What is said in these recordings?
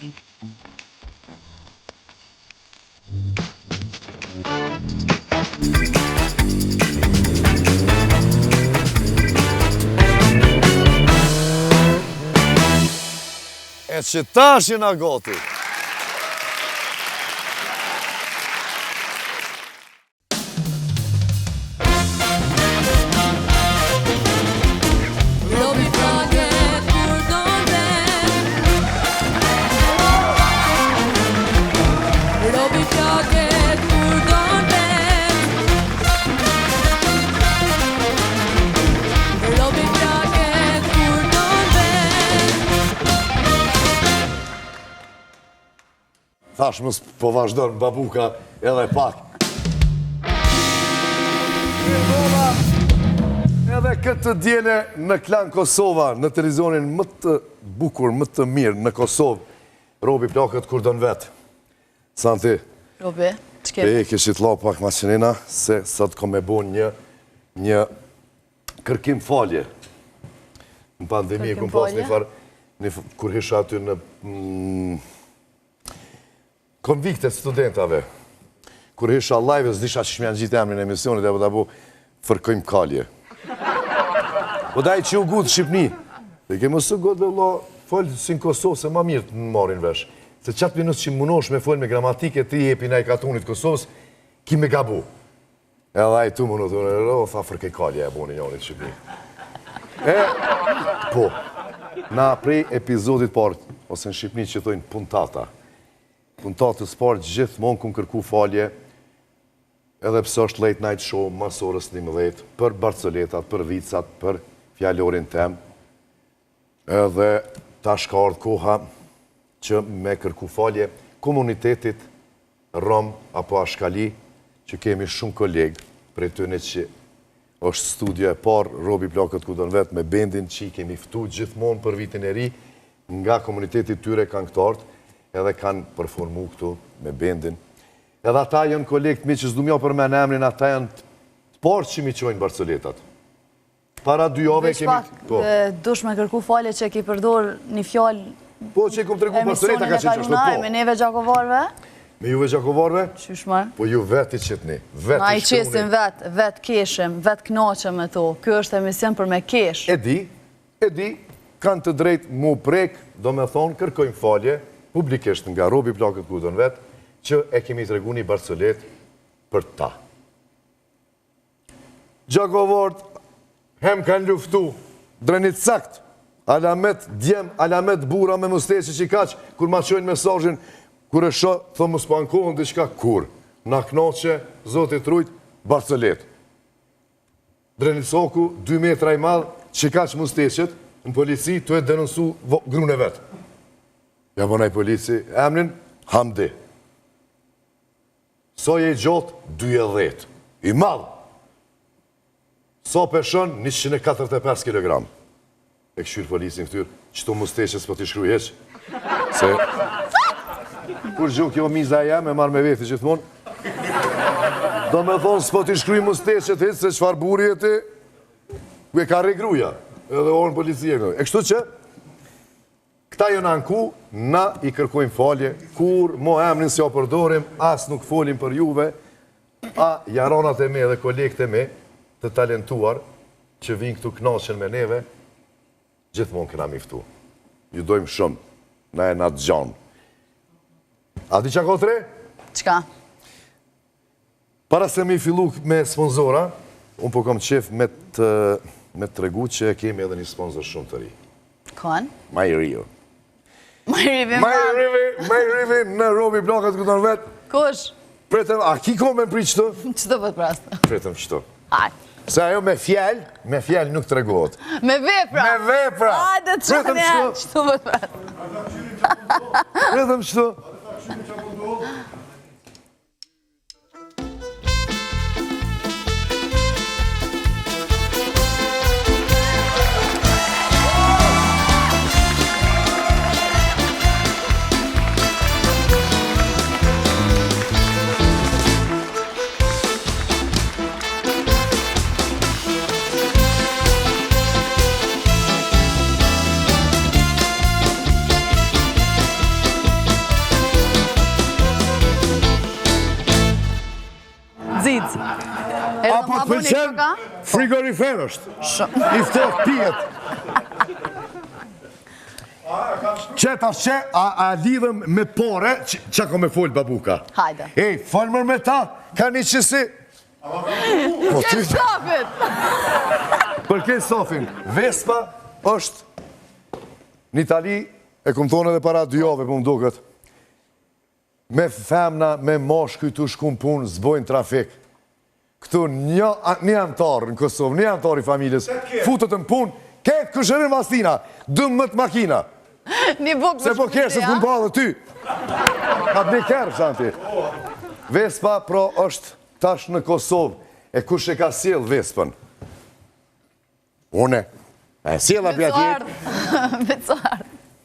E që tash jena gati. Thash mos po vazhdon babuka edhe pak. Edhe këtë djene në Klan Kosova, në televizionin më të bukur, më të mirë në Kosovë, Robi plakët kur don vetë. Santi? Robi, ç'ke? E kishit la pak maqenina, se sot kom me bo një kërkim falje. Në pandemi, kum pas një farë, kur hisha aty në konvikte studentave, kur hisha live, s'disha që shmja në gjitë emrin e emisionit, e po të bu fërkojmë kalje. Po daj që u gudë Shqipni, dhe ke mësë godë dhe la, folë si në Kosovë, se ma mirë të në marin vesh. Se qatë minus që munosh me folë me gramatike, ti jepi na i katonit Kosovës, ki me gabu. Edhe aj tu më në të në tha fërkej kalje e boni njërit Shqipni. Po, na prej epizodit parë, ose në Shqipni që thojnë puntata, puntatës parë gjithmonë kum kërku falje, edhe pësë është late night show, mas orës 11, për Barcoletat, për Vicat, për fjallorin tem, edhe ta shka ardhë koha që me kërku falje komunitetit Rom apo Ashkali, që kemi shumë kolegë, prej tëne që është studio e parë, Robi plakët ku do në vetë me bendin që i kemi ftu gjithmonë për vitin e ri, nga komunitetit tyre kanë këtartë, edhe kanë performu këtu me bendin. Edhe ata janë kolegët mi që s'du mja për me në emrin, ata janë të parë që mi qojnë Barcoletat. Para 2 jave kemi... Dush me kërku falje që ki përdor një fjallë... Po që i kom të regu Barcoleta ka që është po. Me neve Gjakovarve? Me juve Gjakovarve? Qyshma? Po ju vetë i qitni. Na i qesim vetë keshim, vetë knaqem me to. Kjo është emision për me kesh. E di, kanë të drejt mu prek, do me thonë, kërkojmë falje, publikisht nga Robi plakët ku do në vetë, që e kemi të regu një Barcolet për ta. Gjakovart, hem kanë luftu, drenit sakt, alamet djem, alamet bura me mustesi që i kaq, kur ma qojnë mesajin, kur e shë, thëmë më spankohën dhe qka kur, na knoqe, zotit rujt, Barcolet. Drenit soku, 2 metra i madhë, që i kaq mustesit, në polici, të e denonsu grune vetë. Ja bënaj polici, emnin, Hamdi. So je i gjotë, 20. I madhë. So peshën, 145 kg. E këshyrë polici në këtyrë, qëto musteqës po t'i shkruj heq. Se, kur gjo kjo miza jam, e marrë me veti gjithmonë, do me thonë, s'po t'i shkruj musteqët heq, se qfar buri e ti, ku e ka regruja, edhe orën policia. E kështu që, këta jo në anku, na i kërkojmë falje, kur mo emrin s'ja përdorim, as nuk folim për juve, a jaronat e me dhe kolegët e me, të talentuar, që vinë këtu knaqen me neve, gjithmonë këna miftu. Ju dojmë shumë, na e na të gjanë. A di qa kotre? Qka? Para se mi fillu me sponsora, unë po kom qef me të regu që kemi edhe një sponsor shumë të ri. Kon? My Rio. My Rivi në Robi plakët këtë në vetë. Kush? Pretëm, a ki kom me pri qëto? Qëto për prastë? Pretëm qëto. Hajtë. Se ajo me fjall nuk të regohet. Me vepra? Me vepra! Hajde të qënë e, qëto për prastë? Pretëm qëto. po të pëlqen, frigorifer është. I ftohtë pijet. Qeta që, a lidhëm me pore, që ko me folë babuka? Hajde. Ej, falëmër me ta, ka një qësi. Këtë sofit! Për këtë sofin, Vespa është në Itali, e këmë thonë edhe para 2 jave për më duket, me femna, me moshkuj të shkun punë, zbojnë trafik. Këtu një antarë në Kosovë, një antarë i familjes, futët në punë, ketë këshërën vastina, 12 makina. Një bukë se po kërë se të këmë pa dhe ty. Ka të një kërë, shanti. Vespa, pro, është tash në Kosovë. E kush e ka sjellë Vespën? Une. E sjellë apja tjetë. Becar.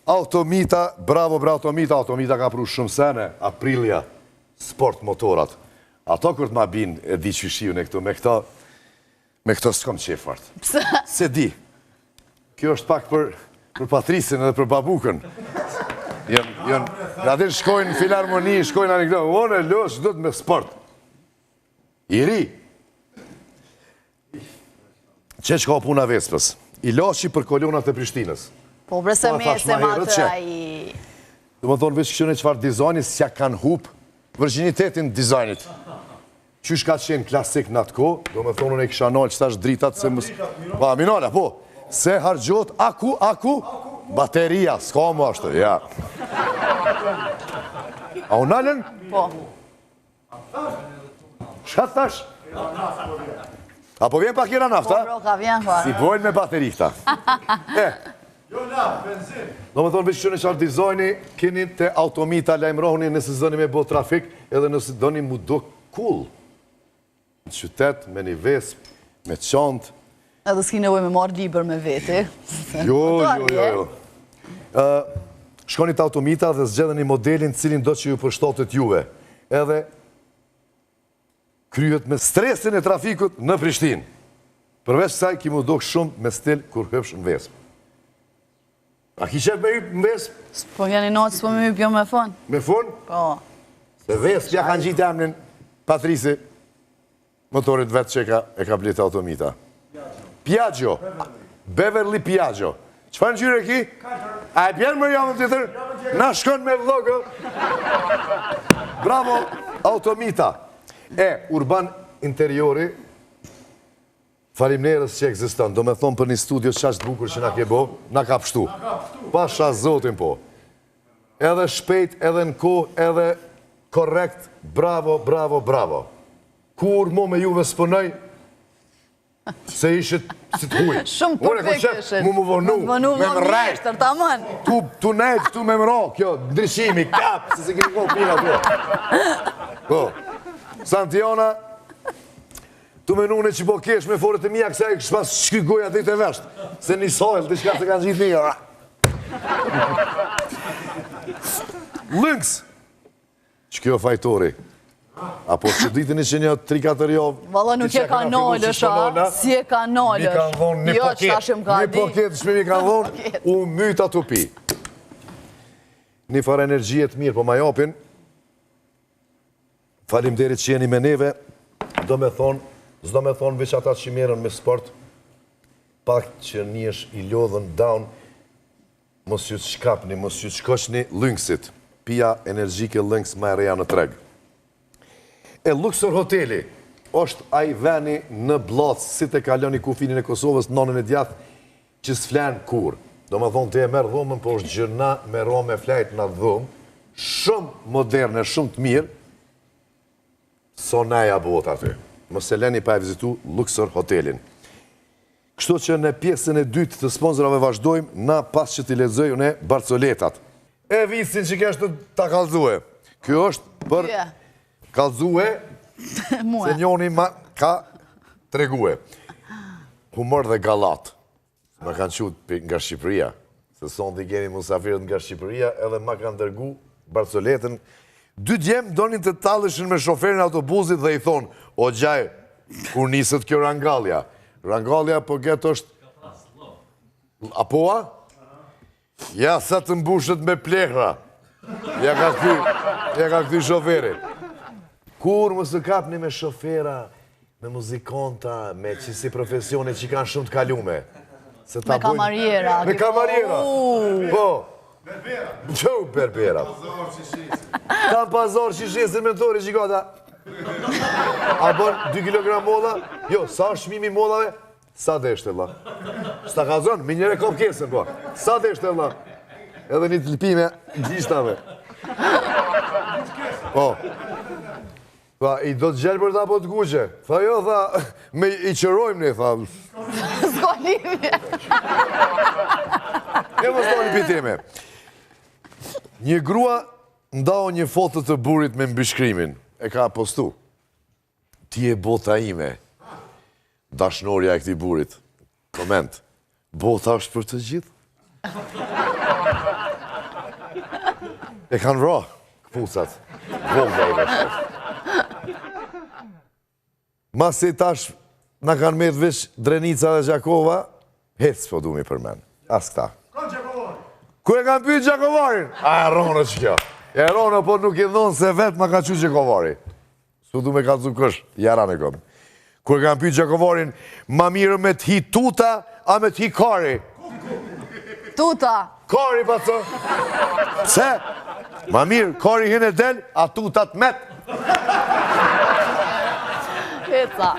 Automita, bravo, Automita. Automita ka pru shumë sene. Aprilia, sport motorat. Ato kërë të ma binë, e di që shiu në këtu, me këto s'kom qefart. Pse? Se di. Kjo është pak për Patrisin edhe për babukën. Atin shkojnë në filharmoni, shkojnë anekdotë. Unë e lësh, do të me sport. I ri. Që ka puna Vespës? I lashi për kolonat e Prishtinës. Po brese me se matë aji... Dhe më thonë veç kështën e qëfar dizajni, s'ja kanë hup vërgjinitetin dizajnit. Qysh ka qenë klasik në atë ko, dhe më thonë unë e kësha nalë që ta është dritat se mësë... Pa, minala, po. Se hargjot, aku, bateria, s'ka më ashtë, ja. A unë nalën? Po. Shka thash? Apo vjen pak kira nafta? Po, bro, ka vjen, po. Si bojnë me bateri këta. Jo naftë, benzin. Do më thonë veç që në qarë dizajni, keni të Automita lajmërohni nëse zëni me bo trafik, edhe nëse doni mu do cool. Në qytet, me një vesp, me qantë. Edhe s'ki nevoj me marrë liber me veti. Jo. Shkoni të Automita dhe zgjedheni modelin cilin do që ju përshtatet juve. Edhe kryhet me stresin e trafikut në Prishtinë. Përveç saj, ki mu do shumë me stil kur hëpsh në Vesp. A ki qef me hyp në Vesp? Po jeni natë, s'po me hyp jo me fun. Me fun? Po. Se Vesp ja kanë gjitë emnin Patrisi, motorit vetë që e ka blitë Automita. Piaggio, Beverly Piaggio. Qëfar në gjyre ki? A e pjerë më jamën të tërë? Na shkon me vlogë. Bravo, Automita. Urban interiori, falimnerës që eksistan, do me thonë për një studio qashtë bukur që na ke bo, na ka pështu. Pasha zotin po. Edhe shpejt, edhe në kohë, edhe korrekt, bravo. Kur mo me juve s'pënoj, se ishit si të huj. Shumë përpik ishit. Mu vonu, me më rejt. Tu nejt, tu me më ro, kjo, ndryshimi, kap, se se kini kohë pina to. Santiona, tu me nune që po kesh me foret e mija, kësa e kështë pas shky goja dhe i të vesht. Se një sojl, të shka se kanë gjitë një. Lynx, që kjo fajtori. Apo që ditën i që një 3-4 javë... Valla nuk e ka nalësh, si e ka nalësh. Mi kanë dhonë një paket, shme mi kanë dhonë, u myta të pi. Një farë energjiet mirë, po ma japin, falimderit që jeni me neve, zdo me thonë veç ata që merën me sport, pak që njësh i lodhën down, mos ju të shkapni, mos ju të shkoshni Lynxit, pia energjike Lynx ma e reja në tregë. Luxor Hoteli është aj veni në Blac, si të kalon i kufinin e Kosovës, nonën e djath, që s'flenë kur. Do më thonë të e merë dhomën, po është gjërna me ro me flajt në dhomë, shumë moderne, shumë të mirë, so naja bot aty. Mëse leni pa e vizitu Luxor Hotelin. Kështu që në pjesën e dytë të sponsorave vazhdojmë, na pas që t'i lexojë ne Barcoletat. E visin që kështë ta kallëzue. Kjo është për... Kalzue, se njoni ma ka tregue. Humor dhe galat. Ma kanë qut nga Shqipëria. Se son t'i keni musafirët nga Shqipëria, edhe ma kanë dërgu Barcoletën. 2 djemë donin të talëshin me shoferin autobusit dhe i thonë, o gjaj, kur nisët kjo rangalja. Rangalja po getë është... Apo a? Ja sa të mbushët me plehra. Ja ka këty shoferi. Kur më së kapni me shofera, me muzikonta, me qësi profesione që kanë shumë të kalume. Me kamarjera. Me kamarjera. Po. Berbera. Qo berbera? Kam pazar që shesin mentori që gata. A bon 2 kg molla? Jo, sa shmimi mollave? Sa deshte, la. Sta ka zonë, me njëre kop kesën, po. Sa deshte, la. Edhe një të lpime gjishtave. Po. Tha, i do të gjelë për ta po të kuqe. Tha, jo, tha, me i qërojmë ne, tha. S'ko lidhje. E më stoni pitime. Një grua ndao një foto të burit me mbishkrimin. E ka postu. Ti e bota ime. Dashnorja e këtij burit. Koment. Bota është për të gjithë? E kanë ra, këpucat. Vogla i veshët. Masi tash na kanë me vesh Drenica dhe Gjakova, hec po du mi përmen. As këta. Kanë Gjakovari. Ku e kanë pyet Gjakovarin? A e ronë që kjo. E ronë, po nuk i dhonë se vetë ma ka që Gjakovari. Su du me ka zu kësh, jara me kom. Ku e kanë pyet Gjakovarin, ma mirë me t'hi tuta, a me t'hi kari? Tuta. Kari, pa të. Pse? Ma mirë, kari hine del, a tuta t'met. Heca.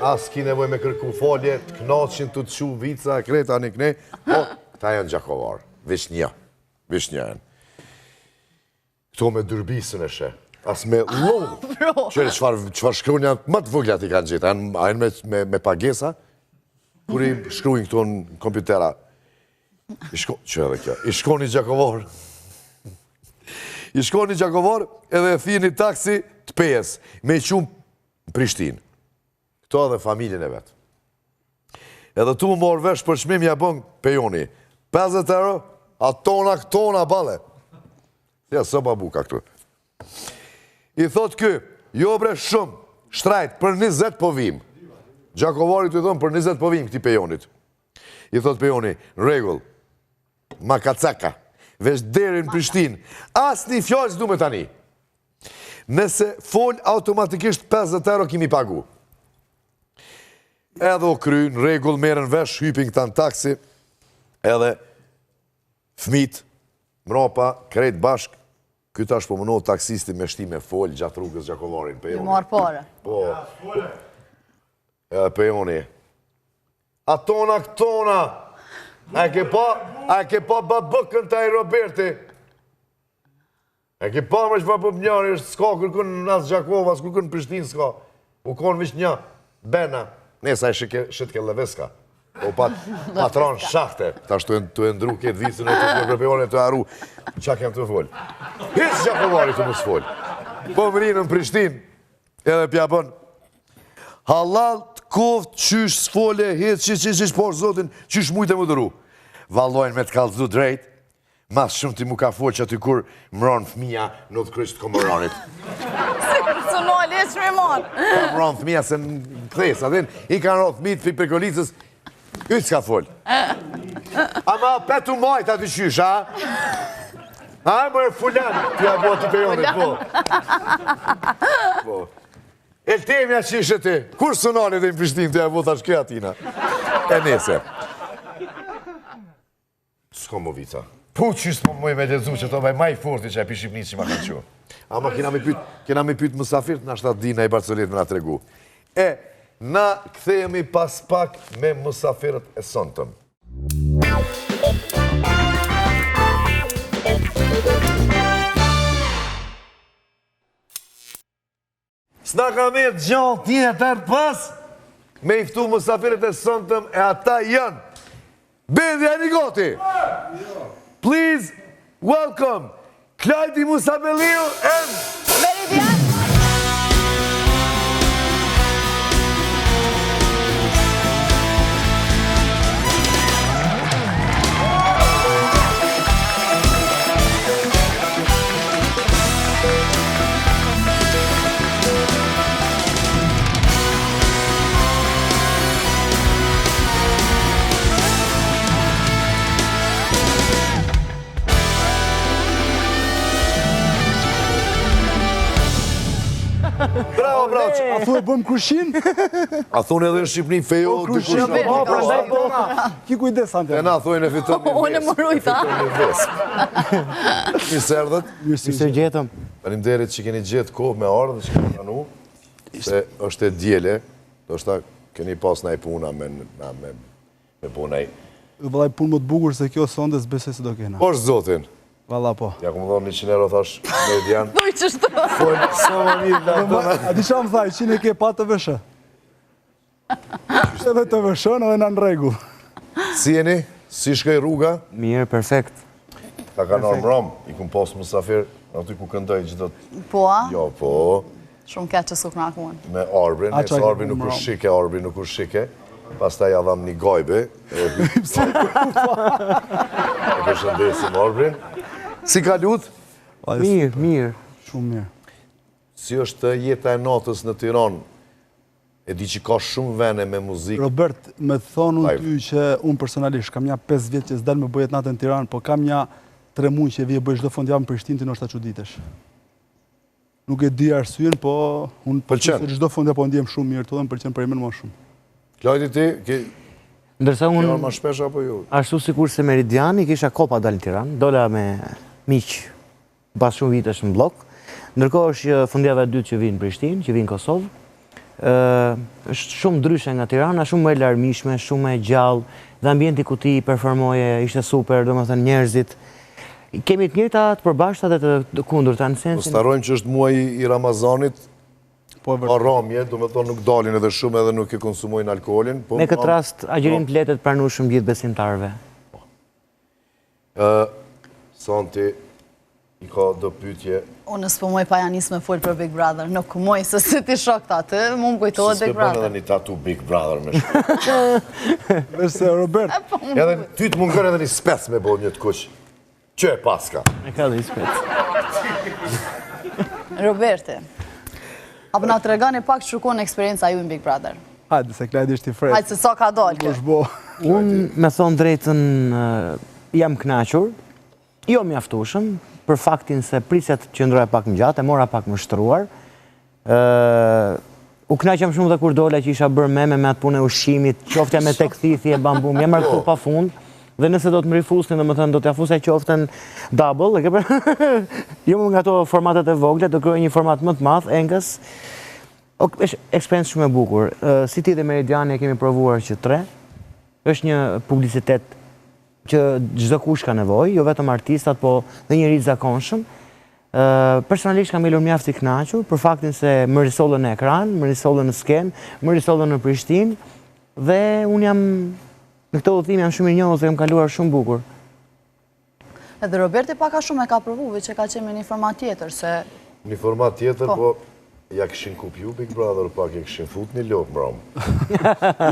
As ki nevoj me kërku folje, të knaqin, të qu vica, kreta, një këne, po, ta janë Gjakovar, veç një janë. Këto me dyrbisën e she, as me lodhë, qëre qëfar shkrunja më të voglat i kanë gjithë, a janë me pagesa, kur i shkrujnë këto në kompjutera, që edhe kjo, i shkoni Gjakovar, edhe e thirë një taksi të pejes, me i qumë Prishtinë. Këto edhe familjen e vetë. Edhe tu më morë vesh për shmim ja bën pejoni. 50 euro, a tona bale. Ja, së babuka këtu. I thot kë, jo bre shumë, shtrajt, për 20 po vim. Gjakovarit i thonë për 20 po vim këti pejonit. I thot pejoni, regull, ma kacaka, vesh deri në Prishtinë, as një fjallë s'du me tani. Nëse fol automatikisht 50 euro kimi pagu. Edhe o kry, në regull, merën vesh, hypin këta në taksi, edhe fmit, mropa, krejt bashk, këta është po mënohë taksisti me shti me fol gjatë rrugës Gjakovarin. I marë pare. Po, edhe pejoni. A tona këtona, a ke pa babëkën të i Roberti, a ke pa me që pa për njëri, s'ka kërkën në nasë Gjakova, s'kërkën në Prishtinë s'ka, u konë vish një, bena. Nesa e shëtë ke leveska, o patron shakte. Ta shtu e ndru këtë vicën e të përpejone të arru, qa kem të folë. Hisë Gjakovari të mësë folë. Po më rinë në Prishtinë, edhe pja bën. Halal të koftë qysh s'fole, hisë qysh por zotin, qysh mujtë e më dëru. Valojnë me të kalëzdu drejt, mas shumë ti mu ka folë që aty kur mëronë fëmija në të kryshtë komëronit. Personali e që me marë. Ka mëronë fëmija se në kres, adin, i kanë rohë fëmijët fi prekolicës, ytë s'ka folë. Ama petu majtë aty qysh, a? A, më e fulan, t'ja bo të pejonit, po. E temja qishe ti, kur sënali dhe në Prishtinë t'ja bo t'a shkja atina? E nese. S'ko më vica. Po qysë më mëj me lezu që to maj forti që e pi Shqipnisë që ma kanë qo. Ama kena me pyt mësafirt, na shta dina i Barcolet me na tregu. E, na kthejemi pas pak me mësafirët e sontëm. S'na ka me gjatë tjetër pas, me iftu mësafirët e sontëm e ata janë. Bedhja një goti! Please welcome Klajdi Musabeliu and Meridian! A thu e bëm krushin? A thonë edhe në Shqipëni fejo Krushin, ki kujdes, Santiago. E na thojnë e fiton një Unë e mërujta. Mirë erdhët. Mirë gjetëm. Faleminderit që keni gjetë kohë me ardhë dhe që keni pranu, se është e djele, do shta keni pas na i puna me punaj. Vëllaj punë më të bukur se kjo sonde s'besoj se do kena. Po është zotin. Valla po. Ja ku më dhonë 100 euro thash median. Thuj qështu. Fojnë sa më mirë nga tona. A di qa më thaj, 100 e ke pa të vëshë? Edhe të vëshën edhe në rregull. Si jeni? Si shkoj rruga? Mirë, perfekt. Ta ka normë rom, i kum pas mësafir, aty ku këndoj gjithë të... Po, a? Jo, po, Shumë keq që s'u knakun. me Arbrin, A, e se qa Arbrin nuk kum është shike, Arbrin nuk është shike. Pas ta ja dham një gajbe, e përshëndesim Arbrin. Si ka lutë? Mirë. Shumë mirë. Si është jeta e natës në Tiranë? E di që ka shumë vene me muzikë. Robert, me thonë unë Live. ty që unë personalisht kam nja 5 vjetë që s'del me bëjet natën në Tiranë, po kam nja 3 muaj që vje bëj çdo fundjavë në Prishtinë, ti nështë ta çuditesh. Nuk e di arsyen, po unë Pëlqen. se çdo fundjavë po ndjem shumë mirë, të dhe më pëlqen për e më shumë. Klajti ti, ke Ndërsa marrë unë, ma shpesh apo jo? ashtu sikur se Meridiani, kisha kopa dalë në Tiranë, dola me miq pas shumë vitesh në blok. Ndërkohë është fundjava e dytë që vinë në Prishtinë, që vinë në Kosovë. Është shumë ndryshe nga Tirana, shumë më e larmishme, shumë e gjallë, dhe ambienti ku ti performoje ishte super, domethënë njerëzit. Kemi të njëjta të përbashkëta dhe të kundërta në Po sensin. starojmë që është muaj i Ramazanit, Po e ka vërtet. ramje, do me thonë nuk dalin edhe shumë edhe nuk e konsumojnë alkoholin. Po, Me këtë rast, agjerim të letet pranueshëm gjithë besimtarëve. Santi, i ka do pytje. Unë s'po moj pa janis me full për Big Brother. Nuk moj se si ti shok ta të, mu më kujtohet Big S'ke bën edhe Brother. një tatu Big Brother me shkë. Vërse, Robert, Edhe ty të mungën edhe një spec me bo një të kuq. Që e paska? E ka dhe i spet. Roberti, apo na të regani pak që shukon eksperienca ju në Big Brother. hajde, se Klajdi është i fresh. Hajtë se sa ka dalë Po kjo. shbo. Unë, me thonë drejtën, jam knaqur, jo mjaftueshëm, për faktin se prisja të qëndroja pak më gjatë, e mora pak më shtruar. U knaqem shumë dhe kur dola që isha bërë me atë punë e ushqimit, qoftja me tekthithje, bambum, jam marrë këtu pa fund, dhe nëse do të më rifusni, dhe më thënë, do t'ja fusaj qoften double, jo më nga to formatet e vogle, do këroj një format më të madh, engës. Është eksperiencë shumë e bukur. Si ti dhe Meridiani e kemi provuar që 3, është një publicitet që çdo kush ka nevojë, jo vetëm artistat, po dhe njerëzit zakonshëm. Personalisht kam elur mjaft i kënaqur për faktin se më risollën në ekran, më risollën në skenë, më risollën në Prishtinë dhe unë jam në këtë udhëtim jam shumë i njohur dhe kam kaluar shumë bukur. Edhe Roberti pak a shumë e ka provu, që ka qenë me një format tjetër, se Një format tjetër, Po. po ja këshin kupju Big Brother, pak e këshin fut një lopë mram.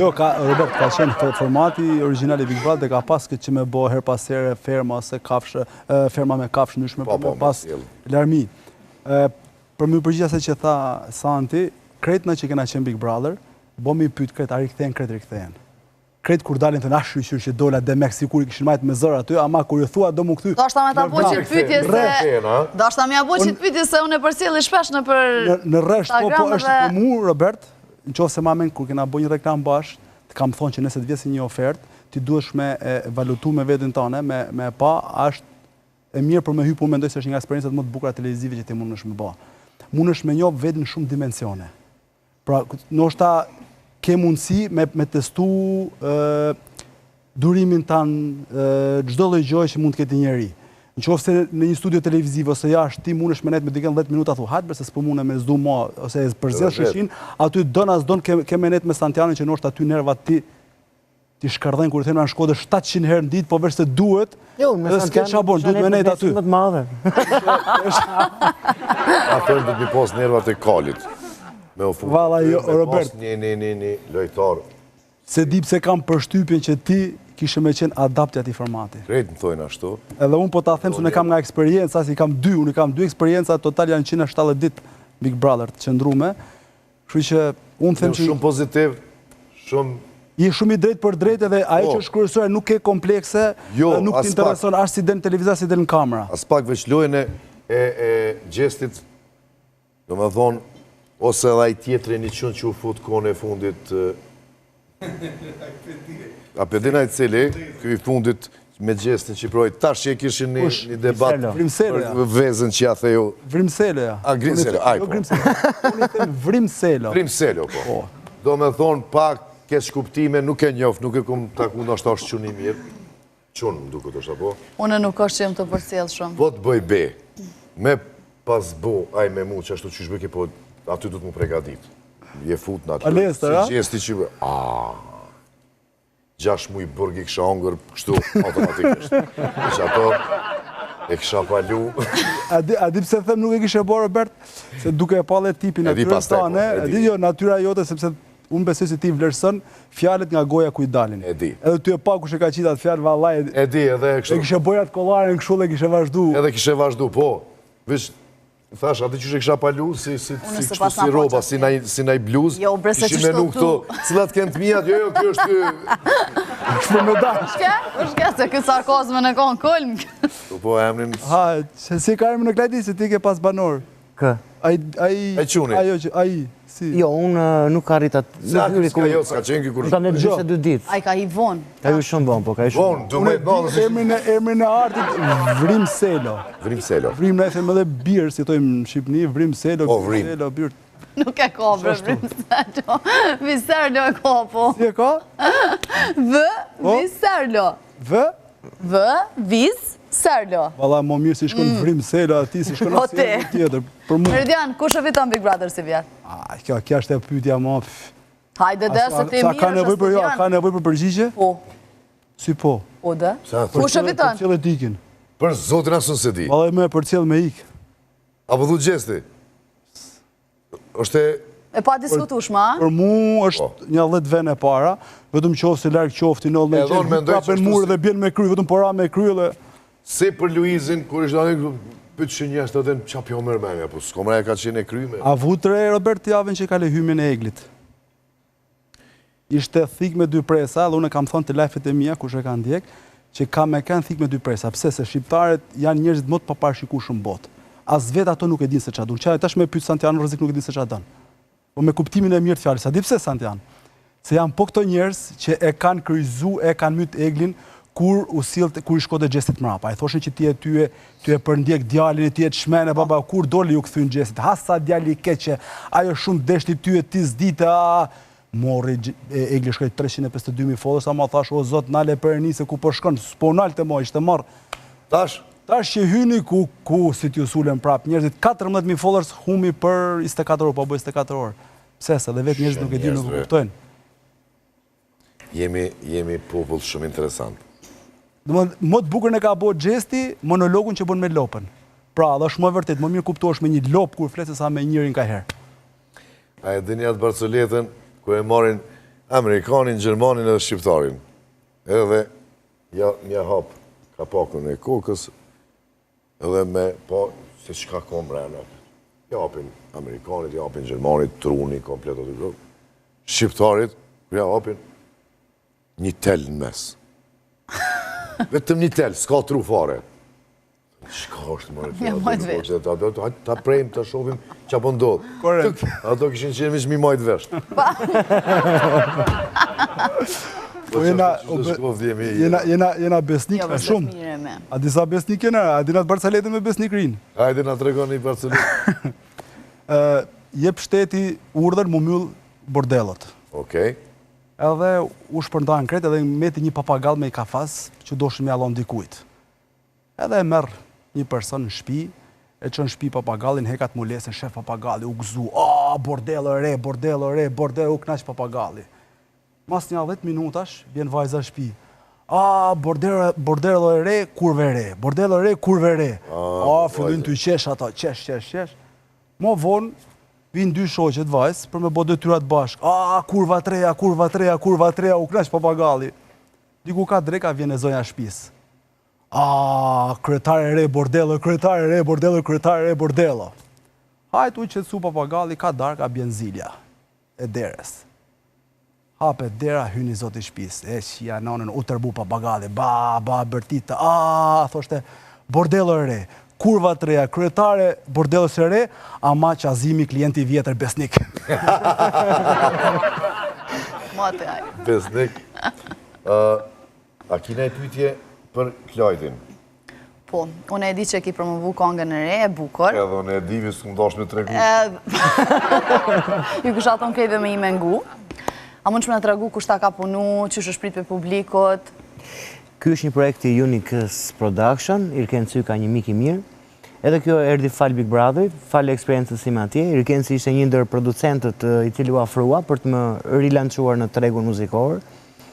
Jo, Robert, ka qenë formati original i Big Brother dhe ka pas këtë që me bo her pas here ferma ose kafshë, ferma me kafshë ndryshme, Po, për me po, pas sjell. larmi. Për më përgjigja se që tha Santi, kretna që kena qenë Big Brother, bo mi pyt kret, a rikthehen, kret rikthehen. Kret kur dalin të nashë shqyr që dola dhe me sikur i kishin majtë me zërë aty, ama kur ju thua do mu këthy. do ashta me ta po që pytje se... Rrehen, a? Do ashta me ja po që pytje se unë e përsjeli shpesh në për... Në rresht, po Instagram është dhe- për mu, Robert, në qofë se mamen, kur kena bo një reklam bashkë, të kam thonë që nëse të vjesi një ofertë, ti duhesh me valutu me vetën tane, me pa, është e mirë për me hypu, mendoj se është një nga eksperiencat më të bukura televizive që ti mund është me ba. Mund është me njohë vetën në shumë dimensione. Pra, ndoshta ke mundësi me testu durimin tanë, çdo lloj gjoje që mund të ketë njeri. Në qoftë se në një studio televiziv ose jashtë ti mundesh me net me dikën 10 minuta thu hajt, se s'po mune me zdu ma ose e përzell Vërtet. sheshin, aty don as don ke me net me Santianin që ndoshta aty nervat ti shkardhen kur them në Shkodër 700 herë në ditë, po veç se duhet. Jo, me edhe s'ke çabon, duhet me net aty. Më të madhe. A thonë do t'i pos nervat e kalit. Me u fut. Valla, jo, Me Robert. pas një lojtar. Se di pse kam përshtypjen që ti kishe me qenë adapti atij formati. Krejt më thojnë ashtu. Edhe unë po ta them se unë kam nga eksperjenca, si kam unë kam 2 eksperjenca, total janë 170 ditë Big Brother të qëndrume. Kështu që unë them që Shumë pozitiv, shumë... je shumë i drejt për drejt edhe ajo Po. që është kryesore nuk ke komplekse, Jo, nuk as të intereson as si del në televizor, si del në kamera. As pak veç lojën e gjestit, do me thonë, ose edhe ai tjetri një qënë që u fut kone e fundit... A pedina i cili, këj fundit me gjestin që i projt, tash që e kishin një debat për vezën që ja thejo... Vrimselo, ja. A, Grimselo, aj po. Vrimselo. Vrimselo, po. Do me thonë, pak kesh kuptime, nuk e njoft, nuk e kom taku në ashtë qënë i mirë. Qënë më duke të është, apo? Une nuk është që jem të përcjell shumë. Po të bëj be, me pas bo, aj me mu që ashtu që shbëke, po aty du të mu pregadit. Je fut në aty. Alester, a? Si gjesti që bë, 6 muj burg i kësha ongër, kështu, automatikisht. Që ato e kësha palu. A di pse them nuk e kishe bo, Robert? Se duke e pale tipi natyrës tane, a di jo natyra jote, sepse unë besoj se ti vlerësën fjallet nga goja ku i dalin. E di. Edhe ty e pa ku she ka qitat fjallë, vallaj. E di, edhe kështu. E kishe bojat kollarin kështu dhe kishe vazhdu. Edhe kishe vazhdu, po. Vish, thash, ati që she kësha palu, si roba, si naj bluz, kishim menu këto, cilat kënë të mijat, jo, kjo është... Shme me dash. Shke, se këtë sarkozme në konë kolm. Po, emnin... Ha, si ka emrin në klajti, se ti ke pas banor. Kë? Ai quni? Ai, si... Jo, unë nuk arritat... S'ka jo, s'ka qenë kur... Ska në 22 ditë. Ai ka i vonë. Ka ju shumë bon, po ka ju shumë bon. Emrin e artit, Vrimselo. Vrimselo. Vrim në e them edhe birë, si tojmë në Shqipni, Vrimselo, Vrim. Vrimselo, birë. Nuk e ka bre Vrimselo. Viserlo e ka, po. Si e ka? Viserlo. Viserlo. Valla, më mirë si shkon Vrimselo ati, si shkon asë e tjetër. Meridian, kush e fiton Big Brother si vjetë? Kja është e pyetja ma... Hajde dhe, se ti mirë është studian. Ka nevoj për përgjigje? Po. Si po? O dhe? Kush e fiton? Për cilë e dikin. Për zotin asën se di. Valla, me për cilë me ikë. Apo dhu gjesti? Është E pa diskutushma, a? Për mu është një 10 vene para, vetëm qoftë se larkë qoftë i nëllë me qenë, kapen murë dhe bjenë me kry, vetëm pora me kry dhe... Se për Luizin, kur ishtë anë, pëtë që njështë të dhe qap jo mërmenja, po s'komra e ka qenë e kryme. A vutre, Robert, javën që ka le hymin e eglit. Ishte thik me 2 presa, dhe unë kam thonë të lajfet e mija, kush e ka ndjek, që ka me kanë thik me 2 presa. Pse se shqiptarët janë njerëzit më të paparshikueshëm botë. As vetë ato nuk e dinë se çfarë duan. Çfarë tash me pyet Santiano Rrezik nuk e dinë se çfarë don. Po me kuptimin e mirë të fjalës. A di pse Santiano? Se janë po këto njerëz që e kanë kryzu, e kanë myt eglin kur u sillte, kur i shkote xhestit mrapa. I thoshin që ti e përndjek djalin, ti e të shmene, baba, kur doli ju kthyn xhestit. Ha sa djali i keqe, ajo shumë deshti ty e ti s'dite, morri egli shkoj 352.000 followers, ama thash o zot nale për nisë ku po shkon, s'po nalte më, ishte marr. Tash që hyni ku si t'ju sulen prap, njerëzit 14.000 followers humi për 24 orë, po bëj 24 orë. Pse se dhe vetë njerëzit nuk e di, nuk e kuptojnë. Jemi popull shumë interesant. Më të bukur në ka bo gjesti, monologun që bën me lopën. Pra, dhe është më vërtet, më mirë kuptosh me një lopë kur fletë sa me njërin ka herë. A e dini atë Barcoletën, ku e marin Amerikanin, Gjermanin edhe Shqiptarin. Edhe një hap kapakun e kokës, edhe me po se qka kom rena. Japin Amerikanit, japin Gjermanit, truni, komplet aty grupë. Shqiptarit, japin një tel në mes. Vetëm një tel, s'ka tru fare. Shka është më rëtë? Ta prejmë, ta shofim që apo ndodhë. Korekt. Ato kishin qenë vishë mi majtë veshtë. Jena besnik shumë. A disa besnik jena? A dinat Barcaletën me besnik rinë? Hajde nga të regoni Barcaletën. Jep shteti urdhër mu myll bordelot. Okej. Edhe u shpërnda në kretë edhe meti një papagall me i kafas që do shë me alon dikujt. Edhe e merë një person në shpi, e që në shpi papagallin, hekat mulesën, shef papagalli, u gëzu, bordello re, bordello re, bordello, u knaq papagalli. Mas një 10 minutash, vjen vajza shpi. Bordello re, kurve re, bordello re, kurve re. Fillin të qesh ato, qesh. Mo vonë, vinë 2 shoqet vajzë për me bo detyrat bashkë. Kurva treja, u knaq papagalli. Diku ka dreka, vjen e zonja shpis. Kryetare re, bordello, kryetare re, bordello, kryetare re, bordello. Hajtu i qëtësu papagalli, ka darka bjen zilja e deres. Hape dera, hyni zoti shpis. E që ja nonën u tërbu papagalli, ba, bërtita, thoshte, bordello re, kurva të reja, kryetare bordelës së re, ama qazimi klienti i vjetër besnik. Mate aj. Besnik. A kina e pyetje për Klojdin? Po, unë e di që ki promovu kongën e re, e bukur. Edhe unë e di, visë këmë dosh me tregu. Ju kësha thonë kejve me i mengu. A mund që me në tregu kushta ka punu, që është shprit për publikot? Ky është një projekt i Unicus Production, Irkenci ka një mik i mirë. Edhe kjo erdi fal Big Brother, fal eksperiencës ime atje. Irkenci ishte një ndër producentët i cili u afrua për të më rilançuar në tregun muzikor.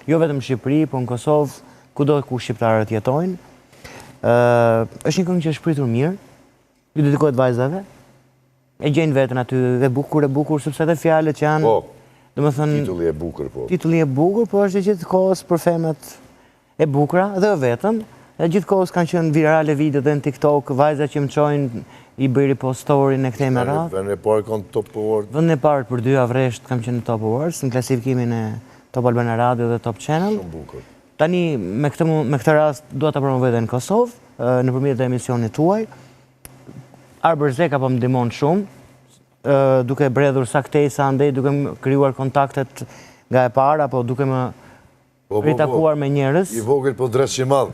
Jo vetëm në Shqipëri, po në Kosovë, kudo ku shqiptarët jetojnë. Është një këngë që është pritur mirë, ju dedikohet vajzave, e gjenë vetën aty dhe bukur, sepse edhe fjalët që janë... Titulli e bukur, po. Titulli e bukur, po është gjithë kohës për femet e bukura dhe vetëm. Dhe gjithë kohës kanë qenë virale video dhe në TikTok, vajza që më qojnë i bëri po story-n e këtej me radhë. Vënd e parë kanë Top Award. Vënd e parë për 2 avresht kam qenë në Top Awards, në klasifikimin e Top Albana Radio dhe Top Channel. Shumë bukur. Tani, me këtë rast, duhet të promovoj dhe në Kosovë, nëpërmjet dhe emisionit tuaj. Arber Zeka po më ndihmon shumë, duke bredhur saktesa andej, duke më krijuar kontaktet nga e para, po duke më ritakuar me njerëz. I vogël po dres që madh.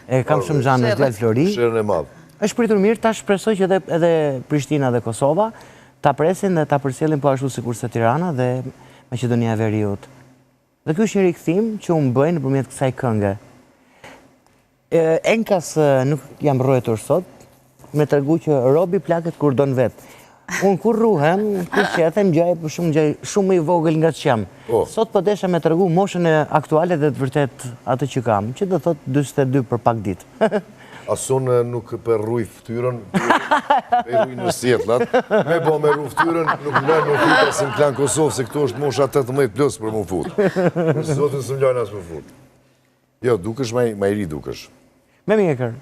E kam shumë gjanë në Djal Flori. Shërën e madh. Është pritur mirë, ta shpresoj që edhe Prishtina dhe Kosova ta presin dhe ta përcjellin po ashtu sikurse Tirana dhe Maqedonia e Veriut. Dhe ky është një rikthim që unë bëj nëpërmjet kësaj këngë. Enkas nuk jam rrojtur sot, me tregu që robi plaket kur don vet. Unë kur ruhem, kur qethem, gjaj shumë i vogël nga që jam. Sot po desha me tregu moshën e aktuale dhe të vërtet atë që kam, që do thot 42 për pak ditë. Asun nuk për rruj ftyrën, për rruj në sjetlat. Me bo me rruj ftyrën, nuk mërë më futa si në Klan Kosovë, se këto është mosha 18 plus për më fut. Për zotin së mlojnë asë më fut. Jo, dukesh ma i ri dukesh. Me mjekër.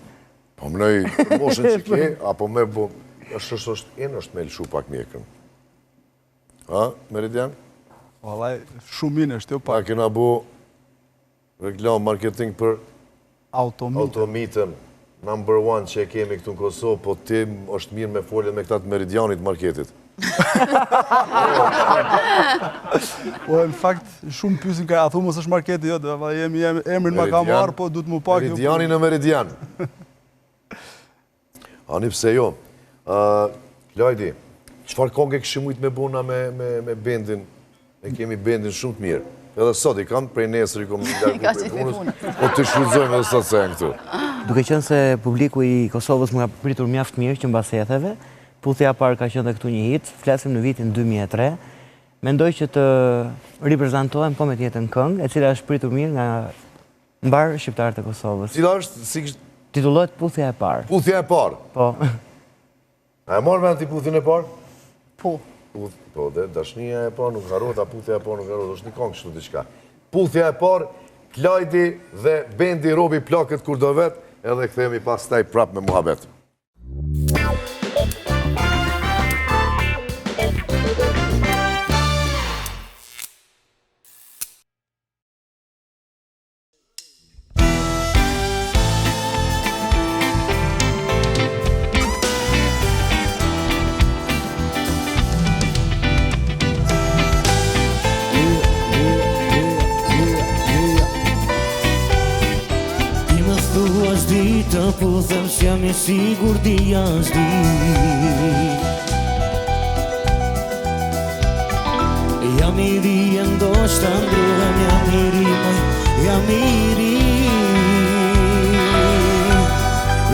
Po mënoj moshën që ke, apo me bo... është me lëshu pak mjekën. Ha, Meridian? Valaj, shumë minë është jo pak. Pa kena bo reklam, marketing për automitën, number 1 që e kemi këtu në Kosovë, po ti është mirë me folje me këtat Meridianit marketit. Po, në fakt, shumë pysin ka, a thu mos është marketi, jo, dhe jemi emrin ma ka marë, po du të mu pak... Meridiani në Meridian. Ani pse jo. Klojdi, qëfar kongë e këshë mujtë me buna me bendin? Ne kemi bendin shumë të mirë. Edhe sot i kam prej nesër i kom një largu për punës, po të shfrytëzojmë edhe sot se e në këtu. Duke qenë se publiku i Kosovës më ka pritur mjaft mirë që mbas jetheve, puthja parë ka qenë dhe këtu një hit, flasim në vitin 2003, mendoj që të reprezentohem po me tjetën këngë, e cila është pritur mirë nga mbarë shqiptarët e Kosovës. Cila është? Titullohet Puthja e parë. Puthja e parë? Po. A e marrë me anti puthin e parë? Po. Po, dhe dashnia e parë nuk harrot, a puthja e parë nuk harrot, është një kongë kështu diçka. Puthja e parë, Klajdi dhe bendi robi plakët kur do vetë, edhe këthejemi pas taj prap me muhabet. Të puthem që jam i sigur di jashtë di Jam i ri e ndoshta ndruhem, jam i ri, jam i ri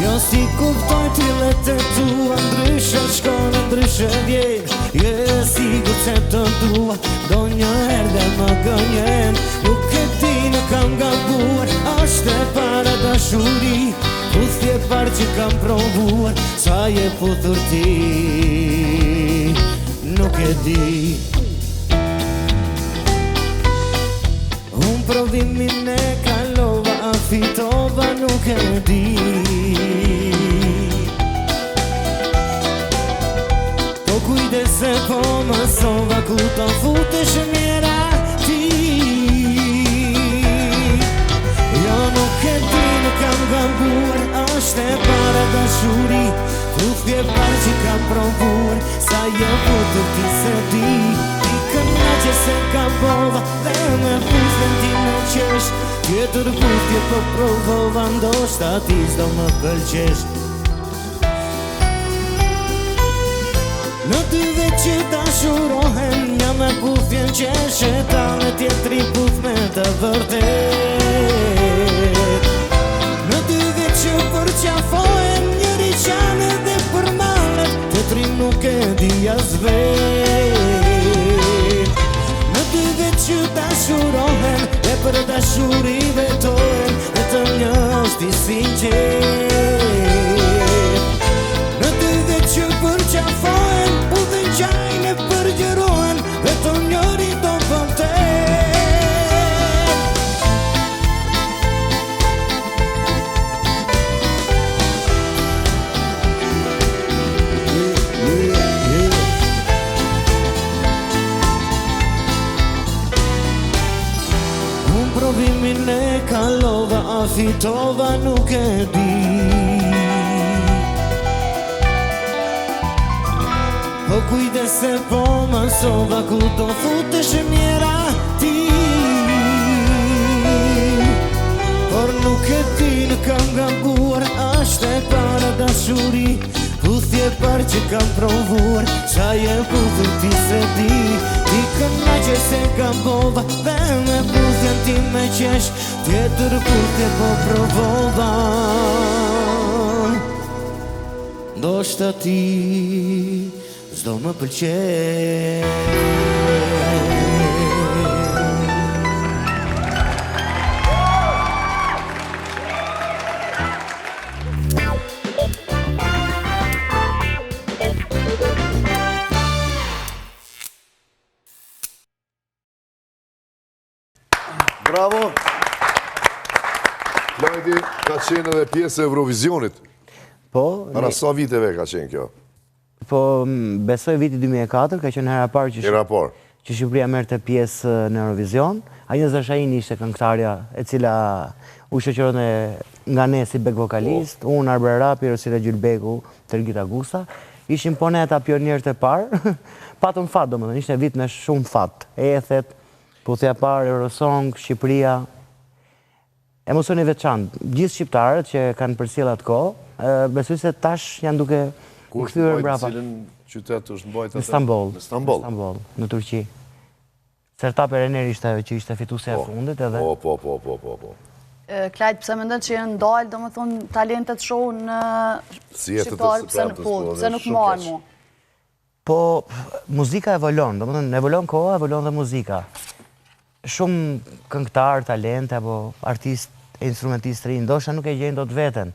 Jo si kuptoj t'illet e tua, ndryshe shkon, ndryshe vjen Je sigur që të dua, do një herë dhe më gënjen Nuk e ti në kam gabuar, ashtë e para dashuri Puthje parë që kam provuar, sa je puthur ti, nuk e di Unë provimin e kalova, a fitova, nuk e di Po kujdese po mësova, ku të futesh mjera ti Jo nuk e di, nuk kam gabuar, ashtë e para dashuri se ka bova dhe me putën ti me qesh Tjetër putje po provova ndoshta ti s'do më pëlqesh Në ty veç që dashurohen Një me puthjen qesh E ta me tjetri puth me të vërtet Në ty veç që përqafohen Njëri qanë dhe për malet Tjetri nuk e di as vet Në ty veç që dashurohen E për dashuri vetohen E të një është i sinqet Në ty veç që përqafohen U dhe njajnë e përgjërohen Vetëm njëri do vërtet Unë provimin e kalova A fitova nuk e di Po kujde se po mësova ku do futesh mjera ti Por nuk e di në kam gabuar Ashtë e para dashuri Puthje par që kam provuar Qa je puthën ti se di Ti kënaqe se gabova Dhe me puthjen ti me qesh Tjetër puthje po provova Ndoshta ti s'do më pëlqej Bravo! Klojdi ka qenë edhe pjesë e Eurovisionit. Po, Para sa viteve ka qenë kjo? po besoj viti 2004, ka qenë hera parë Hera parë. që Shqipëria merrte pjesë në Eurovision. Agnes Zashaini ishte këngëtarja e cila u shoqëronte nga ne si back vokalist, unë Arber Rapi, Rosita Gjylbeku, Tergita Gusa. Ishim poneta pionierët e parë. Patëm fat, domethënë, ishte vit me shumë fat. Ethet, puthja parë, Eurosong, Shqipëria. Emocioni veçantë. Gjithë shqiptarët që kanë përcjell atë kohë, besoj se tash janë duke Ku është kthyer mbajt, mbrapa. cilën qytet është mbajt Në atë? Stamboll. Në Stamboll. Në Turqi. Sertab Erener ishte ajo që ishte fituesja e fundit edhe. Po. Klajt, pse mendon që janë ndalë, do më thonë, talentet show në Si jetët e shqiptarë, së praptës, pse nuk shumë marrë keq. mu? Po, muzika evolon, domethënë evolon koha, evolon dhe muzika. Shumë këngëtar, talente apo artist e instrumentistë rinj, ndoshta nuk e gjejnë dot veten,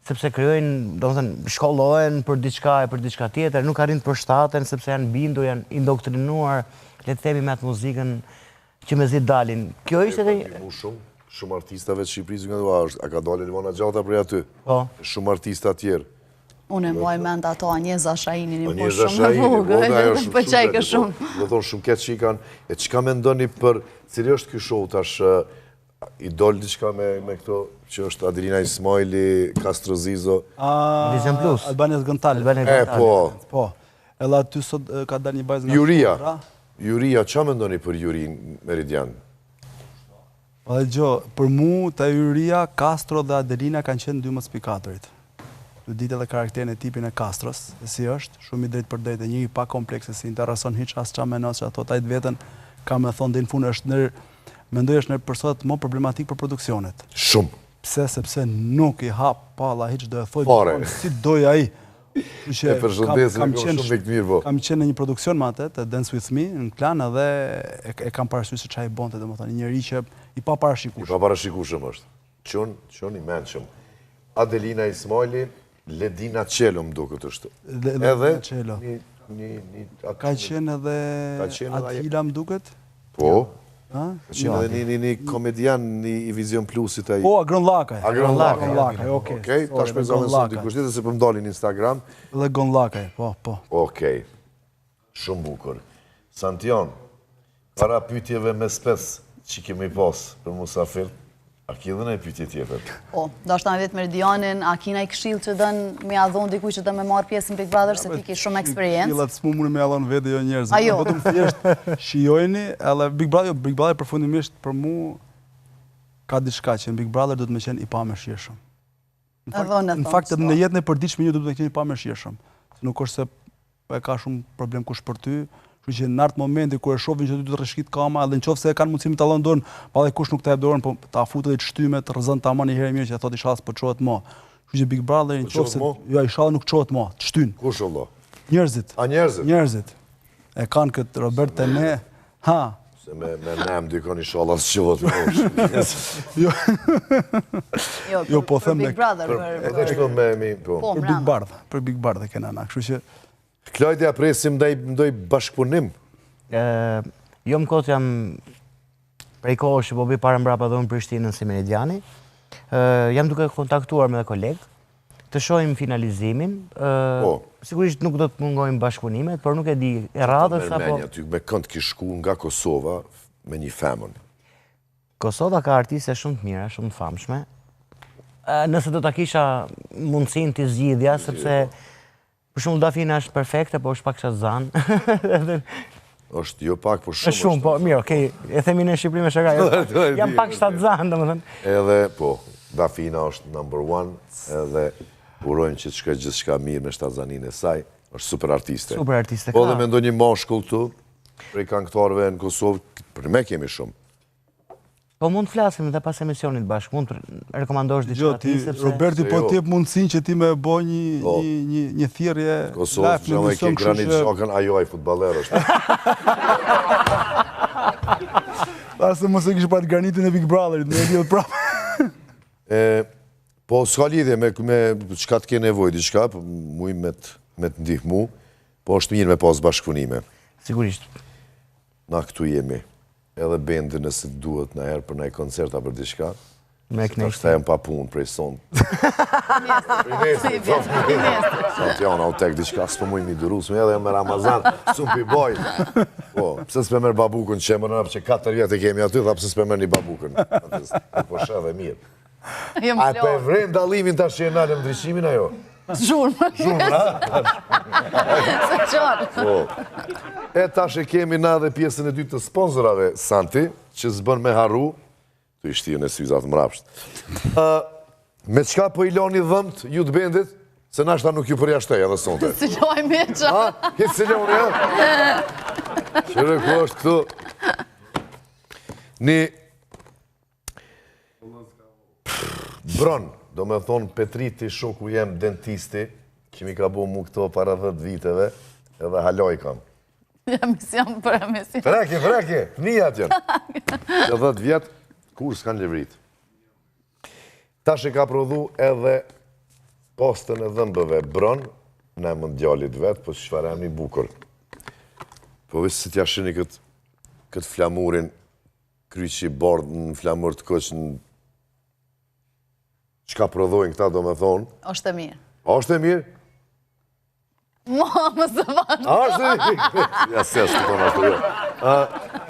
sepse krijojnë, domethënë shkollohen për diçka tjetër, nuk arrin të përshtaten sepse janë bindur, janë indoktrinuar, le të themi me atë muzikën që mezi dalin. Kjo ishte edhe Shumë artistave të Shqipërisë nga dua, a ka dalë Elvona Gjata prej aty? Po. Shumë artista tjerë. Unë e moj mend ato Anjeza Shahinin, po Anjeza shumë Shahini, më vogël, shumë pëlqejke shumë. Do thonë shumë keq që i kanë. E çka mendoni për cili është ky show tash? I dol diçka me këto që është Adelina Ismaili, Castro Zizo. Vision Plus. Albanias Gëntal. Po. Edhe aty sot ka dalë një vajzë nga Juria, ç'a mendoni për Jurin Meridian? Po dhe gjo, për mu, të Juria, Castro dhe Adelina kanë qenë 2/4. Du ditë edhe karakterin e tipin e Castros, e si është, shumë i drejt për drejt, e një i pa komplekse, si intereson hiq as qa menos që ato tajt vetën, ka me thonë dhe në fund është mendoj është në përsot më problematik për produksionet. Shumë. Pse, sepse nuk i hap palla hiq do e thoj, si doj ai. E përshëndesim, shumë vek mirë po. Kam qenë në një produksion më atë, të Dance With Me, në klan edhe e kam parasysh se qa i bonte, dhe më thënë, njëri që i pa parashikushëm. I pa parashikushëm është. Qon i menqëm. Adelina Ismaili, Ledina Qelo më duket është. Edhe ka qenë edhe Atila më duket? Po. Ka qenë edhe një komedian i Vision Plusit ai. Po, Agron Lakaj. Agron Lakaj, okej. Ta shpezome sot dikush tjetër se për më dalin Instagram. Dhe Gon Lakaj, po. Okej. Shumë bukur. Santion, para pyetjeve me spes që kemi pas për musafir, A ki edhe në e pyetje tjetër? Po, do është ta vetë Meridianin, a kina i këshill që dënë me adhon dikuj që dënë me marë pjesë në Big Brother, se ti ki shumë eksperiencë. Këshillat s'mu mune me adhon vete jo njerëz. Ajo. Vetëm thjesht shijojni, edhe Big Brother përfundimisht për mu ka diçka që në Big Brother do të me qenë i pamërshirshëm. Në fakt edhe në jetën e përditshme një do të me qenë i pamërshirshëm. Nuk është se e ka shumë problem kush për ty, kështu që në atë momenti kur e shohin që ty të rreshkit kama, edhe nëse kanë mundësi të tallon dorën, pa dhe kush nuk ta jep dorën, po ta futet të shtymet, rrezon tamam një herë mirë që thotë inshallah po çohet më. Kështu që Big Brother nëse jo inshallah nuk çohet më, të shtyn. Kush Allah? Njerëzit. A njerëzit? Njerëzit. E kanë këtë Robert Tene. Ha. Se me nem dykon inshallah s'qohet më. Jo, po them Big Brother. Edhe kështu me po. Për Big Brother kena na, kështu që Klojtja presim ndoj bashkëpunim. Jo më kot jam prej kohësh që po bëj para mbrapa dhe unë Prishtinën si Meridiani. Jam duke kontaktuar me kolegë, të shohim finalizimin. Sigurisht nuk do të mungojmë bashkëpunimet, por nuk e di e radhës apo... Ty me kënd ki shku nga Kosova me një femën. Kosova ka artiste shumë të mira, shumë të famshme. Nëse do ta kisha mundësinë të zgjidhja, sepse për shumë Dafina është perfekte, po është pak shazanë. është jo pak, po shumë. Shumë, po, mirë, okej, e themi në Shqipëri me shaka, jam pak shtatzan, domethënë. Edhe, po, Dafina është #1, edhe urojmë që të shkoj gjithçka mirë në shtatzanin e saj, është super artiste. Super artiste, po dhe me ndonjë mashkull këtu, prej këngëtarëve në Kosovë, për me kemi shumë. Po mund të flasim edhe pas emisionit bashkë, mund të rekomandosh diçka ti, sepse... Roberti po t'jep mundësinë që ti me bo një thirrje Kosovë, që me ke granit shokën, ajo ai futballer është. Asë mos e kishë pa të granitin e Big Brotherit, me e lidhë prapë. Po, s'ka lidhje me çka të ke nevojë, diçka, muj me të ndihmu, po është mirë me pas bashkëpunime. Sigurisht. Na këtu jemi. Edhe bendi nëse duhet në herë për nëjë koncerta për diçka. Me knejtë. Ta shtajmë pa punë prej sonë. Sotë janë autek diçka, s'po mujmë i durusme, edhe me Ramazan, s'un pi boj. Po, pëse s'pe merë babukën që më nëpë që 4 vjetë kemi aty, tha pëse s'pe merë një babukën. Po shë dhe mirë. A pe vrejnë dalimin ta që e nalëm ndryshimin ajo? Zhurmë. Zhurmë, ha? Se qarë. E tash e kemi na dhe pjesën e dytë të sponsorave, Santi, që s'bën me harru, të ishtirën e syzat mrapsht. Me qka po i loni dhëmt ju të bendit, se nashta nuk ju përjashtej edhe sonte. Si loj me qa. Ha? Hitë si loni, ha? Qërë ku është këtu? Një... Bron, do me thonë Petriti, shoku jem dentisti, që mi ka bo mu këto para 10 viteve, edhe haloj kam. Emision për emision. Freki, një atjen. Që 10 vjetë, kur s'kan levrit. Tash e ka prodhu edhe postën e dhëmbëve Bron, në emën djallit vetë, po që shfare emni bukur. Po vishë si t'ja shini këtë flamurin, kryqi bardë në flamur të këqë në që ka prodhojnë këta, do me thonë. Oshtë e mirë. Oshtë e mirë? Ma, më së vashë. Oshtë e mirë? Ja, se është të tonë ashtë, jo.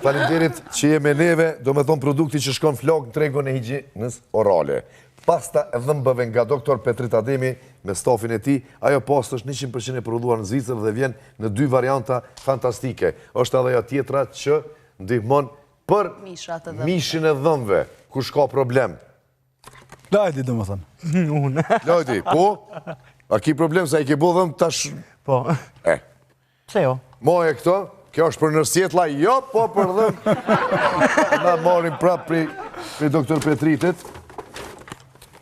Falimderit që je me neve, do me thonë produkti që shkon flok në tregun e higjinës orale. Pasta e dhëmbëve nga doktor Petrit Ademi me stafin e ti, ajo pasta është 100% e prodhuar në Zvicër dhe vjen në 2 varianta fantastike. Është edhe ajo tjetra që ndihmon për mishin e dhëmbëve, ku shka problem. Lajti, do më thënë. Unë. Lajti, po? A ki problem se a i ke bo dhëmë tash... Po. Pse jo? Moje këto, kjo është për nërsjetla, jo, po për dhëmë. Na marim prap për doktor Petritit.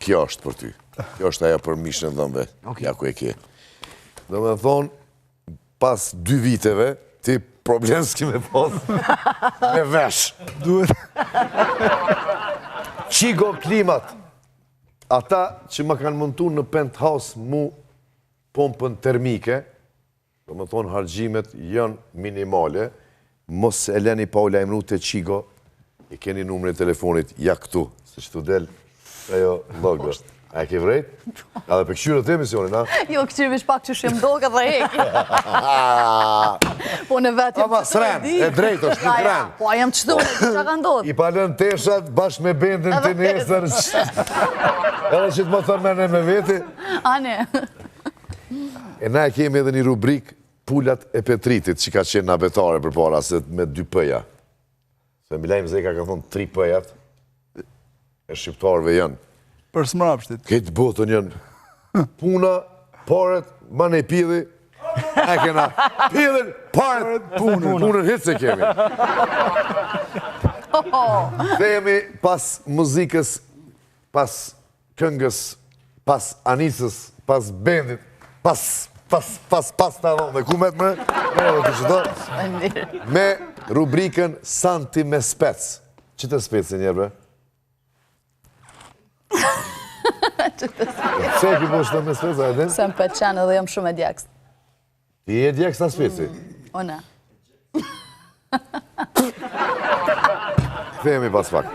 Kjo është për ty. Kjo është aja për mishën e dhëmëve. Ja ku e ke. Do me thonë, pas 2 viteve, ti problem s'ki me posë. Me vesh. Duhet. Qigo klimat. Ata që më kanë mëntu në penthouse mu pompën termike, do më thonë hargjimet janë minimale, mos e leni pa u lajmëru të Qigo, i keni numrin e telefonit ja këtu, se që të del ajo logo. A e ke vrejt? A dhe për këshyrët të emisionin, a? Jo, këshirë vish pak që shim doke dhe heki. Po në vetë Ama sren, e drejt është, nuk ren. Po a jam qëtu, që ka ndodhë? I palën teshat bashkë me bendin të nesër. Edhe që të më thërë mene me veti. Ane. E na e kemi edhe një rubrik Pullat e Petritit, që ka qenë nabetare për para, se me 2 pëja. Se Milajmë Zeka ka thonë 3 pëjat, e shqiptarëve janë. Për smrapshtit. Këtë botën janë puna, paret, ma ne pidhi, e kena pidhin, paret, punën hitë se kemi. Themi pas muzikës, pas këngës, pas anisës, pas bendit, pas të adhonë dhe kumet me edhe të qëto, me rubrikën Santi me spec. Që të speci njerëve? Pse e ki po shtë me spec, a edhin? Se më për qenë edhe jam shumë e djekës. Ti e djekës në speci? O ne. Themi pas pak.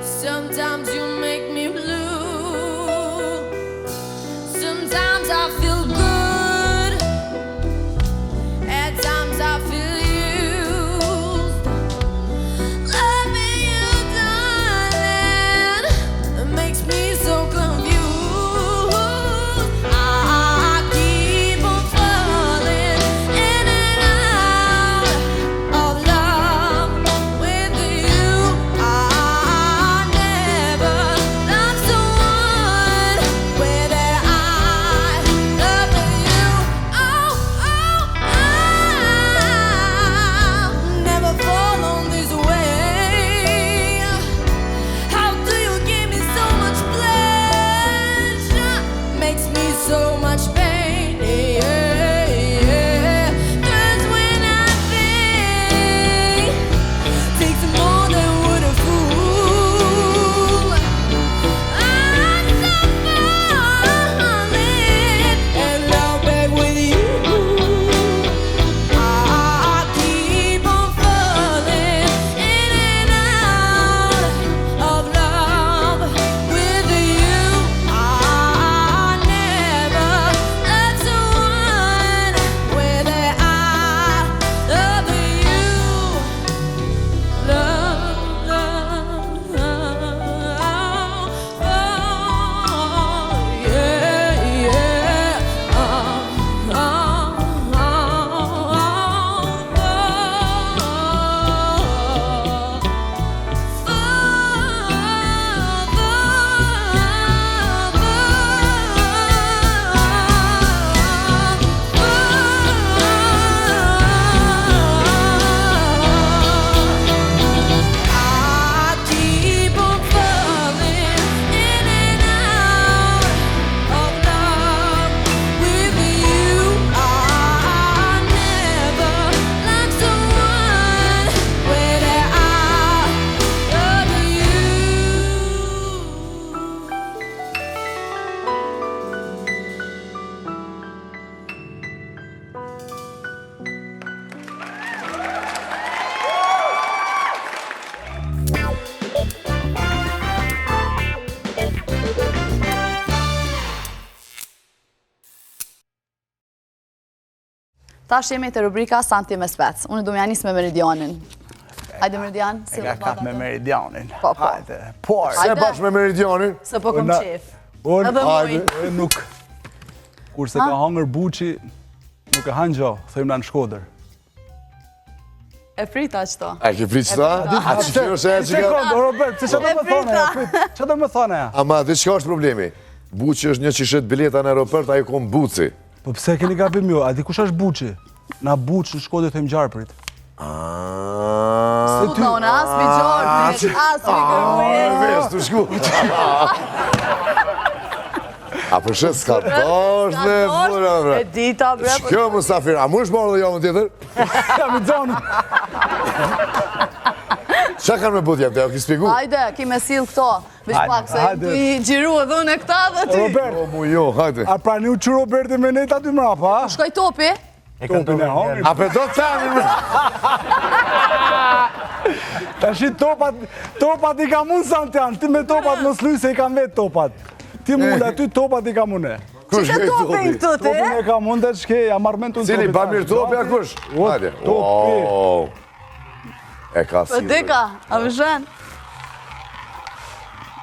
Sometimes you make me blue. Sometimes I feel good. At times I feel used. Loving you, darling, makes me so confused. I keep on falling in and out of love with you. I never loved someone with that I love you. I'll never fall on this way. How do you give me so much pleasure? Makes me so much pain. Yeah. 'Cause when I think takes more than would a fool, I suffer and love back with you. I keep on falling in and out of love with you. I never loved someone with that I love you. I keep on falling in and out of love with you. I never loved someone with that I love you. Tash jemi të rubrika Santi me spec. Unë du me janis me Meridianin. Hajde Meridian, si E ka do kap me të Meridianin. Po, po. Hajde. Por. Se bashkë me Meridianin, Se po këm Unë- qef. Unë Edhe hajde, muj. nuk. Kurse ka hangër buçi, nuk e hanë gjo, thëjmë na në Shkodër. E frita qëto. a ke fritë ta? A që kjo është e që ka... Sekond, Robert, se që do E më thone? frita. Që do më thone? Ama, dhe qka është problemi? Buçi është një që shet bileta në aeroport, a ju kom buci. Po pse keni gabim jo? A di kush është buçi? Na buç në Shkodër thëjmë Gjarprit. Sut në unë asë mi gjorë, asë mi kërmuje. Vesh të shku. A për shë s'ka dosh në fura, bre. E dita, bre. Shkjo Mustafir, a mu është marrë dhe jo më tjetër? Jam i zonë. Qa kanë me but jam të, jo ki spiku? Hajde, ki me sil këto. Vish pak se hajde. tu i gjiru edhe unë e këta dhe ti. Robert, O mu jo, hajde. a prani u që Roberti me nejt aty mrapa, a? Shkoj topi. Topin e hongri. A për do të tani, bre? Ta shi topat i kam unë Santian, ti me topat mos luj se i kam vetë topat. Ti mull aty topat i kam unë. Kush Që e topin këtu ti? Topin e kam unë dhe të shkej, a marrë mentu në Cili, pa mirë topi, a kush? Hajde. Topi. Wow. E ka si. Për dika, a vëshen?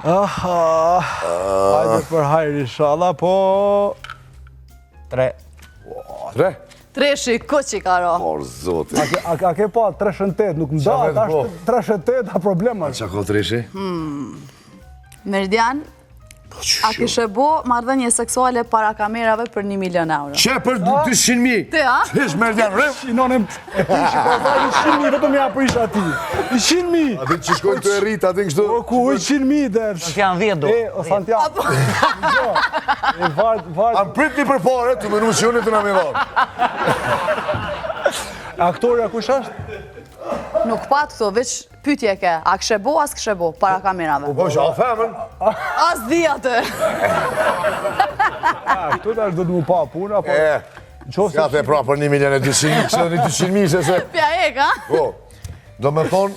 Hajde për hajri, inshallah, po... 3. Tre? Treshi, koqi ka ro. Por, zote. A ke pa 308, nuk më da, vetë ta po? është 308, a problemat. Qa ko treshi? Meridian, a kishe bo marrëdhënie seksuale para kamerave për 1 milion euro? Që për 200.000? Ti, a? Hish Merdian, rrim? Shinonim, e pishi, po ta 100.000, vetëm ja prish ati. 100.000. A din që shkojnë të e rrit, a din kështu? O ku 100.000 dhe... Janë 10 do. E, o Santiago. E vart... Am pritni për pare, të menu që unë të në me dhonë. Aktorja kush është? Nuk pat këto, veç pytje ke. A këshe bo, as këshe bo, para kamerave? Po që a femën? As di atë. Këtu da është do të mu pa puna, po... Ska të e pra për 1.200.000, kështë edhe 200.000 se... Pja e ka? Po, do me thonë,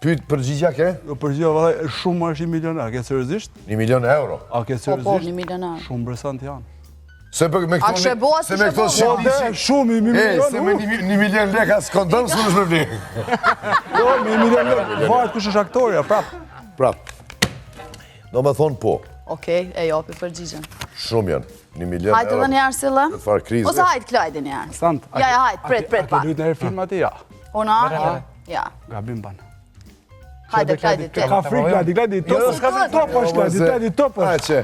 pyt përgjigja ke? Përgjigja vëllaj, shumë është 1 milion, a ke seriozisht? 1 milion euro. A ke Po, 1 seriozisht? milion euro. Shumë bresant janë. Se për me këto... A këshe bo, as se me këshe bo? këto Po, dhe, shumë 1 milion, se me 1 milion leka s'kondëm, s'ku nëshme vli. Jo, me 1 milion, varet kush është aktorja, prap. Prap, do me thonë po, Okej, e jopi përgjigjen. shumë janë, 1 milion Hajtë edhe euro. njerë sile? Të farë krizë. Ose hajtë klajdi njerë? Sant. Ja, hajtë, pret A pa. ke lujt në herë film ati, ja. Una, ja. Gabim ban. Hajde, klajdi ti. Ka frik, gladi, top është, gladi, top A është. që,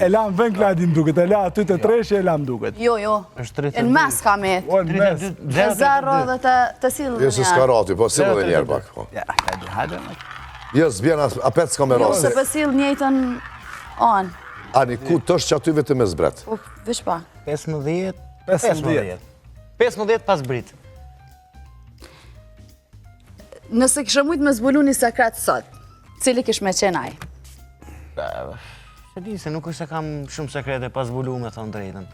E lam vën gladi më duket, e la aty të treshi e lam duket. Jo, jo. Është 32. Në mes ka me. O, në mes. Të zero dhe të silë jo dhe se s'ka njerë. rati, po silë dhe njerë pak. po. Ja, gladi, hajde. Jo, s'bjen a pet s'ka me Jo, se rati. për silë njëjtën on. Ani, ku të është që aty vetë me zbret? Po, vish pa. 15. 15. 15 pas brit. Nëse kishë mujtë me zbulu një sekret sot, cili kish me qenaj? Se di se nuk është se kam shumë sekrete pas zbulu me thonë drejtën.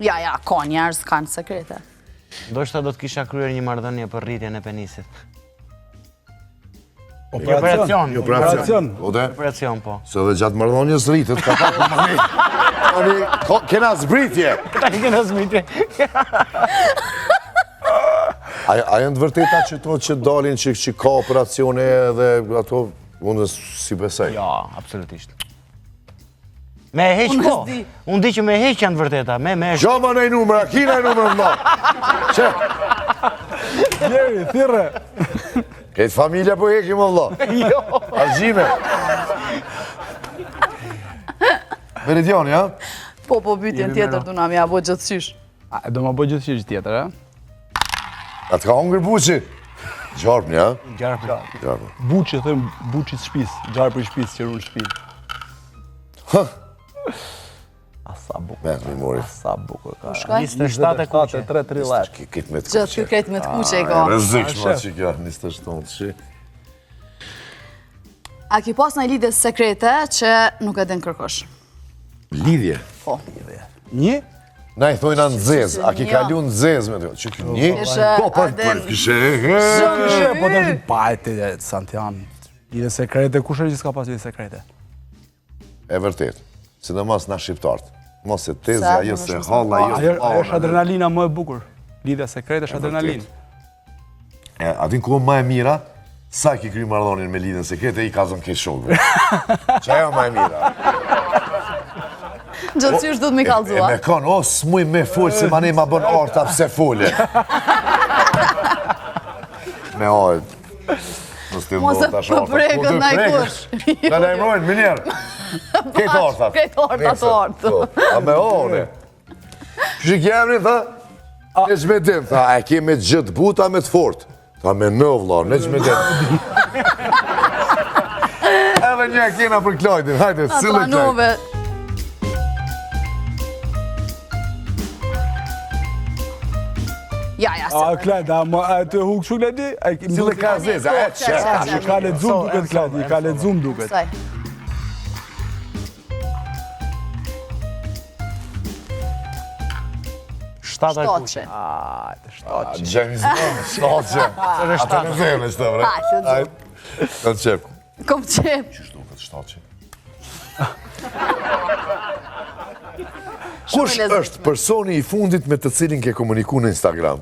Ja, ka njerës kanë sekrete. Do shta do të kisha kryer një marrëdhënie për rritjen e penisit. Operacion. Operacion. O dhe, Operacion po. se dhe gjatë mardhonjës rritët, ka ta përmani. Ani, kena zbritje. Këta i kena zmitje. A janë të vërteta që to që dalin që ka operacione dhe ato, unë si besej. Ja, absolutisht. Me e heq po. s'di. Unë di që me e heq janë të vërteta. Me e Gjama nej numër, a ki nej numër më. Që, Jeri, thirre. këtë familja po hekim më vla. Jo. Argjime. Meridian, ja? Po, bytjen tjetër të nga mi abo gjithësysh. Do ma bëj gjithë tjetër, e? A të ka hongër buqi? Gjarpën, ja? Gjarpë. Gjarpën. Buqi, thëmë buqit shpis, gjarë për shpis që runë shpis. Asa bukur, Me, mi mori. asa bukur ka. Shkoj? 27 e kuqe. 3 trillat. Kitë me të Gjithë kjo krejt me të kuqe i ka. Rëzik shma që kjo, 27 që. A ki pas në lidhje sekrete që nuk e din kërkosh? Lidhje. Po. Një? Na i thojna në zez, a ki Një. kalu në zez me të, që kjo një? Kishe, Po, për Adem. kishe, Kishe, po të pajtë, Santian. Lidhe sekrete, kush është që s'ka pas lidhe sekrete? E vërtet, si dhe mas na shqiptartë. Mos e teze, Sa, ajo më se shumë halla, Ajo ajo është adrenalina më e bukur. Lidhe sekrete është adrenalin. A din ku më e mira, sa ki kry mardhonin me lidhen sekrete, i ka zonë ke shokve. Që ajo më e mira. Gjithësysh du të mi E kalzua. me konë, o, s'muj me full, se ma ne ma bën orta pse fulle. Me ojë. Mos të Mos e ndonë tash orta. përprekët na i kush. Në lajmërojnë, minjerë. Këtë orta. Këtë orta të ortë. A me ore. Që që kjemri, tha? Ne gjmedim, tha, e ke me gjithë buta me të fort. Tha, me në vla, ne gjmedim. Edhe një kena për Klajtin, hajde, sëllë Klajt. Pranove. Ja, Klajt, a të hukë shumë Klajti? Sëllë ka zeza, e që. I ka lexum duket Klajti, i ka lexum duket. Saj. Shtatar kuqe. Shtatçe. James Bond, shtatçe. Ata në zemë, shtë, bre. Hajde, Ka të qep. kom qep. Qështu këtë shtatçe? Shumë Kush e lezetshme. është personi i fundit me të cilin ke komuniku në Instagram?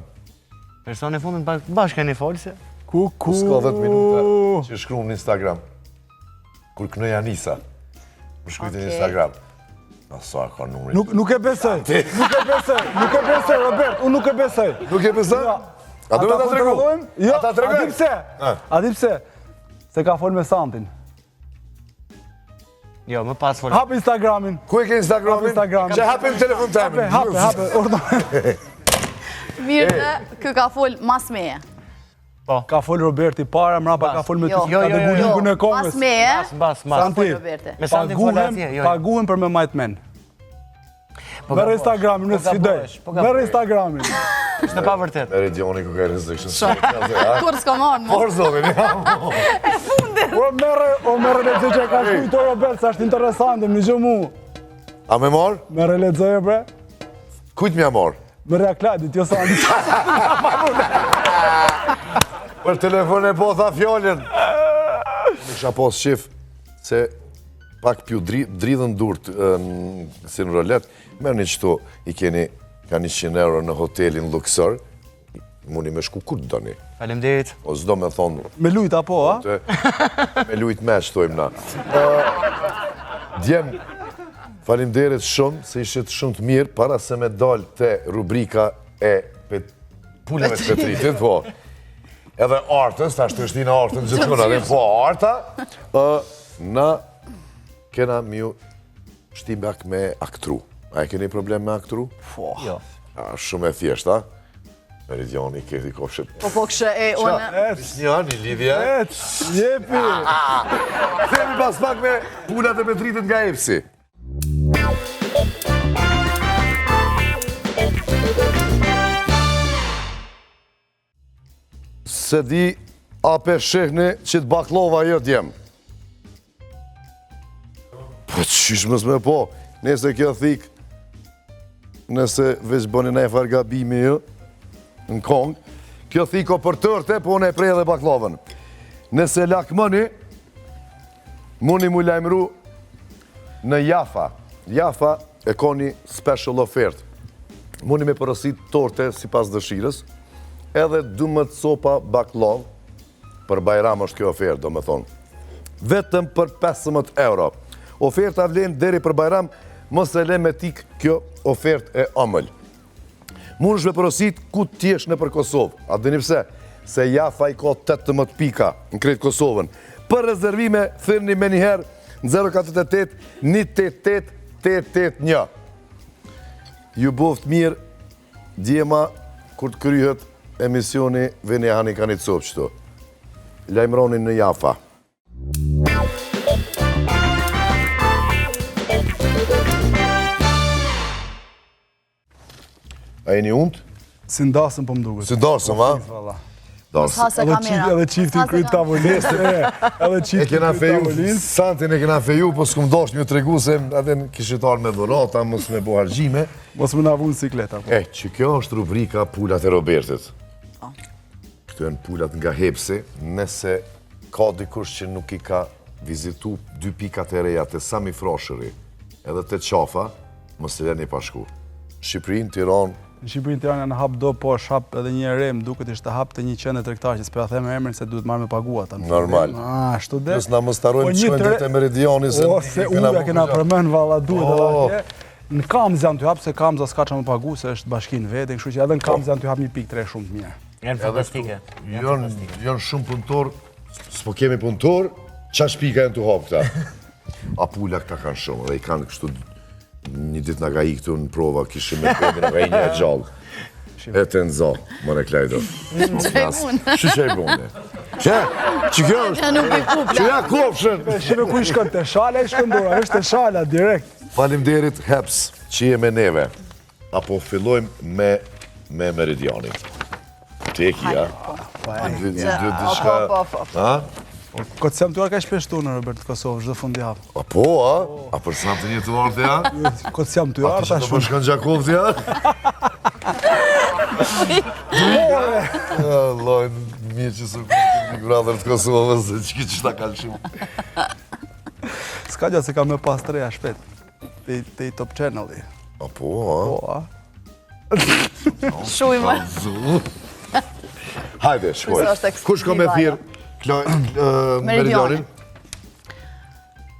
Personi fundin bashkë keni folë se? Ku? Ska 10 minuta që shkruam në Instagram. Kur kënëja Nisa, më shkujtë në Okej. Instagram. Asa ka numrin. Nuk e besoj, Robert, unë nuk e besoj. Nuk e besë? A do me ta tregu? Jo, A ta a di tregoj? pse? A di pse? Se ka folë me Santin. Jo, më pas folë. Hap Instagramin. Ku e ke Instagramin? Hap Instagramin. Që hapim telefon të amin. Hape, ordo. Mirë, kë ka folë mas meje. Ka folë Roberti para, mrapa ka folë me Jo, ty kategorinkun e Mas kongës. meje, Mas. Santi, folë Roberte. Me Santi folë atje, jo. paguhen për me majtë men. Merë Instagramin, në sfidoj. Merë Instagramin. Ishte pa vërtet. Meri Dioni ku ka restriction. Kur s'ka marrë më. Por zotin, ja. O merë lexoj që ka shkujto Robert, sa është interesante, më gjë mu. A me marë? Merë lexoj, bre. Kujt m'ja marë? Merë Akladit, jo Santi. Për telefon e po tha fjallën. Në kisha pos shif se pak pju dridhën durt si në rolet, merë një qëtu i keni ka 100 euro në hotelin Luxor, muni me shku kur të doni. Faleminderit. O zdo me thonë, Me lujt apo, a? me lujt me shtojmë na. Djem, faleminderit shumë, se ishit shumë të mirë, para se me dalë te rubrika e puleve të Petritit, po. Edhe artës, ta shtështina artën gjithë edhe po arta, na kena mju shtibak me aktru. A e keni problem me aktru? Jo. Shumë e thjeshta. Meridioni, keti kofshet. Po kështë e unë. Një një lidhja. Jepi! Themi pas pak me punat e Petritit nga Epsi. Se di ape shehni që të baklova jo t'jem. Po qysh mës me po, nëse kjo thik, nëse veç bëni ne far gabimi jo, në kong, kjo thiko për tërte, po unë e prej dhe baklovën. Nëse lakmëni, muni mu lajmëru në Jafa. Jafa e ka një special ofert. Muni me përësit torte si pas dëshirës, edhe 12 copa baklov, për Bajram është kjo ofertë, do me thonë. Vetëm për 15 euro. Oferta vlen deri për Bajram, mos e le me tik kjo ofertë e ëmbël. Mund është me përësit ku t'jesh në për Kosovë. A dini pse? Se Jafa i ka 18 pika në krejtë Kosovën. Për rezervime, thyrni me njëherë në 048 188 881. Ju boft mirë, djema, kur të kryhet emisioni Vini Hani ka një copë qëto. Lajmëronin në Jafa. A e një undë? Si ndasën po më duket. Si dasëm, a? Valla. Dasëm. Sa se kamera. Edhe qifti kryt tavolinës, edhe E qifti kena kryt feju, tavolinës. Santin e kena feju, po s'kum dosh një tregu se atë kishitar me dhurata, mos me bo hargjime. Mos më navu në sikleta. Po. Që kjo është rubrika Pulat e Robertit. Këto janë pulat nga Hepsi, nëse ka dikush që nuk i ka vizitu 2 pikat e reja të Sami Froshëri edhe të Qafa, mos të leni pashku. Shqipërinë, Tiranë, Në Shqipërinë Tiranë janë hap do, po është hap edhe një re, më duket ishte hap të një qendër tregtare që s'pja them emrin se duhet marrë me pagu ata. Normal. Ashtu dhe. Nësë na më starojmë Po të shkojnë dritë e Meridiani se... O, se uja kena përmen, valla, duhet edhe atje. Në Kamz janë t'ju hap, se Kamza s'ka qa më pagu, se është bashkin vete, kështu që edhe në Kamz janë t'ju hap 1.3 shumë të mirë. Janë fantastike. Janë shumë punëtor, s'po kemi punëtor, qa shpika janë t'u hap këta. A pula këta kanë shumë, dhe i kanë kështu një ditë nga ka i këtu në prova, kishim me këmi nga i një e gjallë. E të nëzo, më në klajdo. Që që e bune? Që kjo është? Ja nuk i kup, Që ja kopshën? Shime ku i shkon të shala, i shkon dora, është të shala, direkt. Faleminderit Heps, që je me neve. Apo fillojmë me Meridianin. Teki, ja? Ha? Këtë sem tuar ka shpeshtu në Robert Kosovë, çdo fundjavë. A po, a? A për sa të një të vartë, ja? Këtë sem tuar, A ta të po shkën Gjakovë, ja? Allah, mirë që së Big Brother të Kosovës, që ki që ta kalë shumë. Ska gjatë se ka me pas të reja shpet. Te i Top Channel-i. A po, a? Po, a? Shujme. Hajde, shkoj. Kurse është Kush ka me ekskluziva, thirë Meridianin?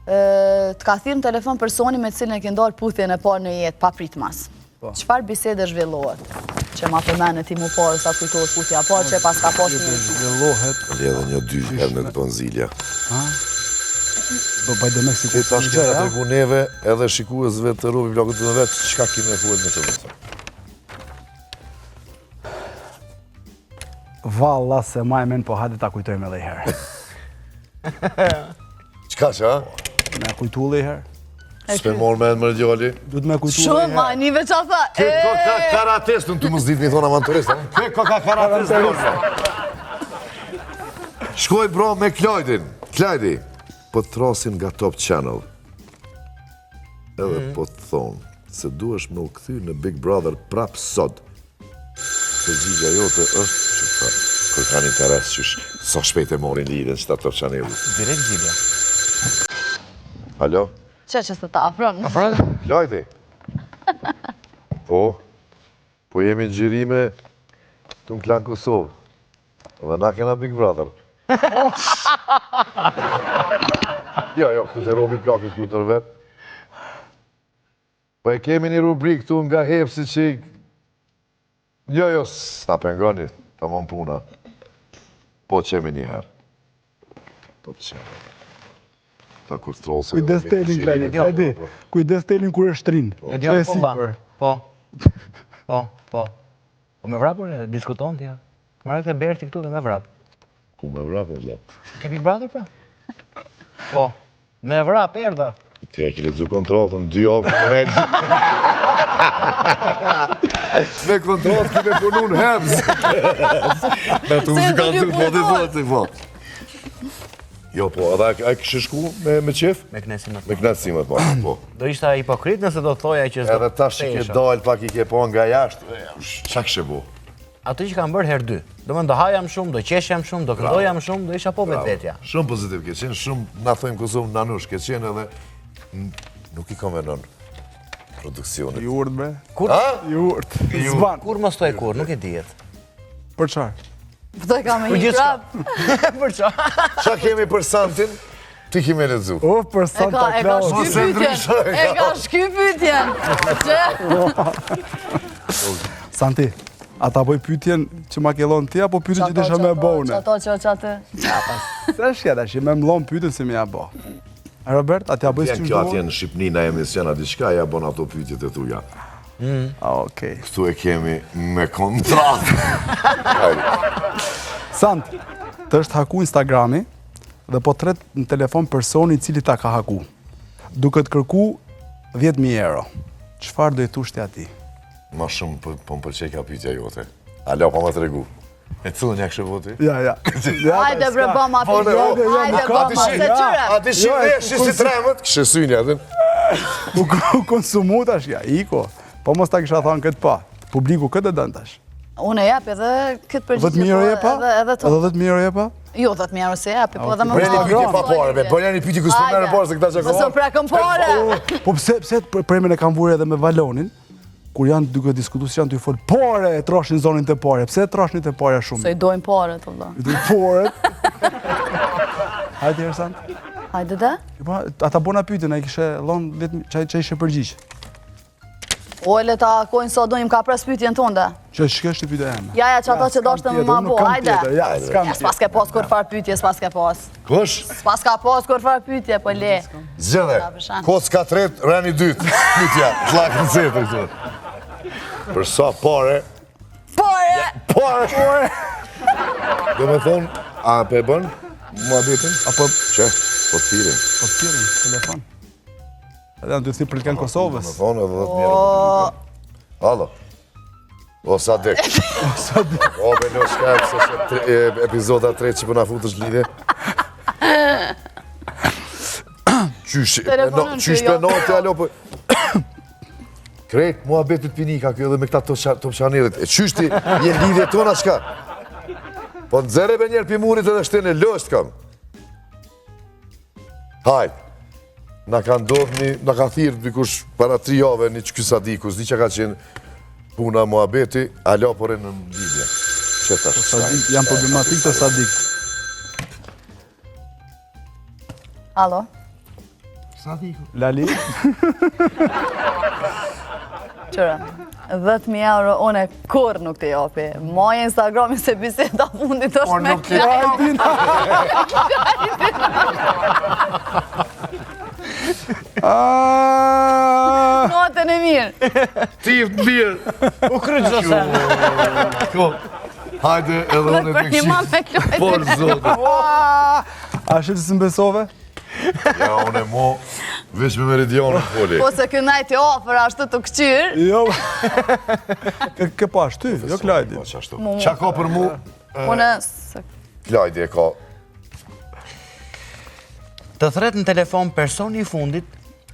Të ka thirë në telefon personi me cilën e ke ndarë puthjen e parë në jetë, pa prit mas. Çfarë bisede zhvillohet? Që ma përmenet ti mu parë sa kujtohet puthja parë, që pas ka pas një... Zhvillohet. Ledhe një dy herë në këto nëzilja. Do bajde me si Ti tash kemi të regu neve edhe shikuesve të Robi Vlogët të në vetë, qka kime e fuet me të vëtë? Valla se ma e men, po hajde ta kujtojmë edhe i herë. Qka që, a? Me kujtu edhe i herë. S'pe morë me Meridiani? Duhet me kujtu edhe i Shumë, herë. anive qa tha, Këtë ka karates, në të më zdit një thonë avanturist. Këtë ka karates në dorë. Shkoj bro me Klojdin. Klojdi, po të trasin nga Top Channel. Edhe po të thonë, se duesh me u këthy në Big Brother prap sot. Përgjigja jote është që ta, kër kanë interes që sa shpejt e morin lidhen që ta Top Channel. Direkt zgjidhja. Halo? që se ta afron. Klojdi. Po jemi në gjirime të në Klan Kosovë. Dhe na kena Big Brother. Jo, këtë e Robi Plakës ku të rëvet. Po e kemi një rubrik këtu nga Hepsi që... Jo, s'na pengoni, ta mon puna. Po qemi një herë. Po qemi. Ta kur të trolë se... Kujdes telin, Klajdi. Klajdi, kujdes telin kur e shtrin. E di, po mba. Po. Po me vrapur e diskuton tja. Marrë këtë Berti këtu dhe me vrap. Ku me vrap e vla? Ke Big Brother pra? Po. Me vrap, erdha. Ti e ki lezu kontrolën, 2 javë në rejtë. Me kontrolët ki me punu në Hems. Me të muzikantë të po. Jo, po, edhe a kështë shku me qef? Me knesimet. Me knesimet, po. Do ishta hipokrit nëse do të thoja që... Edhe tash që ke dalë, pak i ke po nga jashtë, qa kështë bu? Ato që kam bërë herë 2. Do më do hajam shumë, do qeshjam shumë, do këndojam shumë, do isha po vetë vetja. Shumë pozitiv ke qenë, shumë, na thojmë Kosovë nanush ke qenë edhe nuk i konvenon produksionit. Jurt, bre. Kur? Jurt. Zban. Kur mos toj kur, nuk e dijet. Për qarë? Pëtoj ka me një prap. Për qa? Qa kemi për Santin, ti kime lezu. Për Santa Claus. E ka shky pytjen. Santi, ata boj pytjen që ma kellon ti, apo pytjen që t'isha me bone? Qato. Se shkjeta, që me mlon pytjen se me ja bo. Robert, atja bëjës që Kjo atje në Shqipni na emisiona diçka, ja bon ato pytjet e tuja. Okej. Këtu e kemi me kontratë. Sant, të është haku Instagrami dhe po tret në telefon personi cili ta ka haku. Duke të kërku 10.000 euro. Qëfar do i thushtja ti? Ma shumë po më përqej ka pytja jote. Alo, pa më të regu. E të thënë një kështë voti? Ja. Hajde bre bëma pytje. Hajde bëma, se qyre. A ti shiveshi si tremët? Kështë synja, dhe? U konsumu tash, ja, iko. Po mos ta kisha thonë këtë pa. Publiku këtë e dënë tash. Unë e jep edhe këtë përgjithje. 10.000 euro je pa? Edhe to. Edhe 10.000 euro je pa? Jo, 10.000 euro se jepi, po edhe më Bërë një pytje pa pare, bërë një pytje kësë përmene pare se këta që Mësë prekëm pare. Po pse premin e kam vurë edhe me Valonin, kur janë duke diskutu si janë të i folë, pare e trashin zonin të pare. Pse e trashin të pare shumë? Se i dojnë pare, të vda. I dojnë pare. Hajde, Ersant. Hajde dhe? Ata bona pytin, a i kishe lonë që ishe përgjishë. Ojle ta kojnë sa dojmë ka pres pytjen tonde. Që shkesh të pyte eme? Ja, që ato që doshtë më ma bo, hajde. Ja, s'kam tjetër. S'pas ke pas kur far pytje, s'pas ke pas. Kush? S'pas ka pas kur far pytje, po le. Zgjede, kos ka tret, rani dytë. Pytja, flakë në setër këtë. Për sa pare... Po Po, do me thonë, a pe bën, mua betin? Apo Që? Po të firin. po të kirin, telefon. Edhe në dy si për lëken Kosovës. Do me thonë edhe 10 mirë. Alo. O, sa dek. O, be në shkajp, se që epizoda 3 që përna futë është lidhe. Qysh penot të alo, për... Krejt, mua betit pinika kjo edhe me këta top chanelit. E qyshti, jenë lidhje tona shka. Po në zere be njerë pi murit edhe shtene, lësht kam. Hajt. Na ka ndodhni, na ka thirë dikush para 3 jave një që kysa dikus, di që ka qenë puna mua beti, alo por e në lidhje. Qeta Sadik, janë problematik të Sadik. Alo? Lali? Qëra, 10.000 euro une kur nuk të jopi. Maja Instagrami se biseda fundit është me klajtin. Notën e mirë. Tif mirë. U kryqë do se. Hajde edhe unë e Për një të mam me klajtin. Por zotë. A shqip që së mbesove? Ja, unë e mo, veç me Meridionën foli. Po se kënaj të ofër ashtu të këqyrë. Jo. Ke po ashtu, jo Klajdi. Qa ka për mu? Unë... Klajdi e ka. Të thret në telefon personi i fundit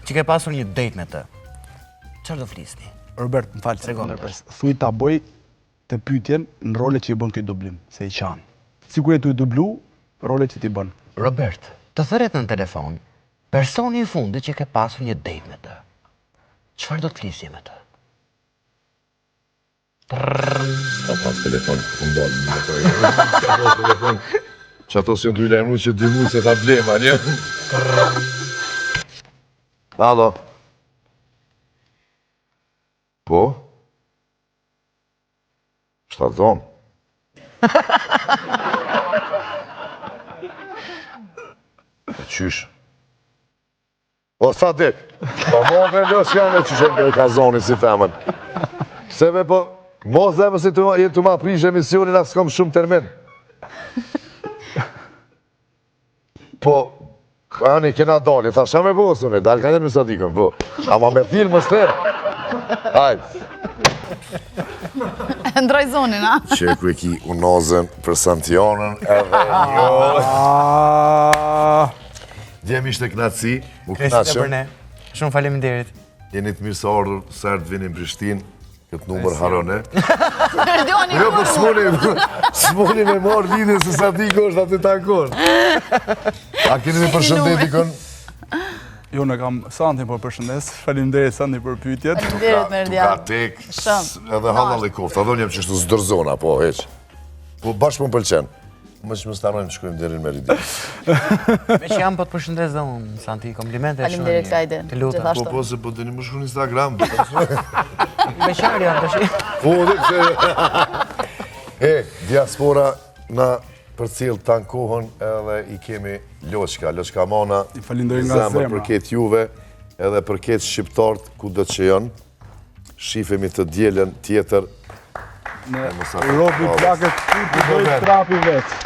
që ke pasur një date me të. Çfarë do flisni? Robert, më falë. Tregon. Thuj ta boj të pyetjen në role që i bën këtë dublim, se i qanë. Sigur e tu i dublu, role që ti bën. Robert, të thret në telefon personi i fundit që ke pasur një date me të. Çfarë do të flisje me të? Ka pas telefon, ku ndalë në telefon. Që ato si në të lejmru që dy mu se ta blema, një? Alo. Po? Shta të zonë? E qysh? O, sa dek? Po, mo me lës janë e qysh e ka zoni si femën. Se me po, mo zemë si të ma prish emisionin, asë kom shumë termin. Po, ani, kena dali, tha, shë me posune, dalë ka njerë më Sadikën, po. Ama me thilë më stërë. Hajde. Ndroj zonin, a? Që ku e ki unozën për Santionën edhe jo. Djem ishte knatësi, u knaqëm. Shumë faleminderit. Jeni të mirë sa ardhur, sërtë vini në Prishtinë, këtë numër harone. Perdioni Jo, për s'moni me marrë lidhje se Sadiko është aty tankon. A keni me përshëndet ikon? Jo, në kam Santin për përshëndes. Faleminderit Santi për pyetjet. Faleminderit Merdian. Tuka tek, Shumë. edhe halal i kofta, do njem që shtu zdërzona, po, heq. Po, bashkë më pëlqen. Më që më starojmë të shkojmë deri në Meridian. Me që jam po të përshëndes dhe unë, Santi, komplimente shumë. Faleminderit Klajdi. Të lutem. Gjithashtu. Po, se po të një më shku në Instagram. Beqari jam tash. Po, dhe që... E, diaspora na për cilë tankohën edhe i kemi Loqka Mana. I falenderoj nga zemër zemra. për ketë juve edhe për ketë shqiptarët ku do që janë. Shifemi të djelen tjetër. Në robi plakët kur të dojtë trapi vetë.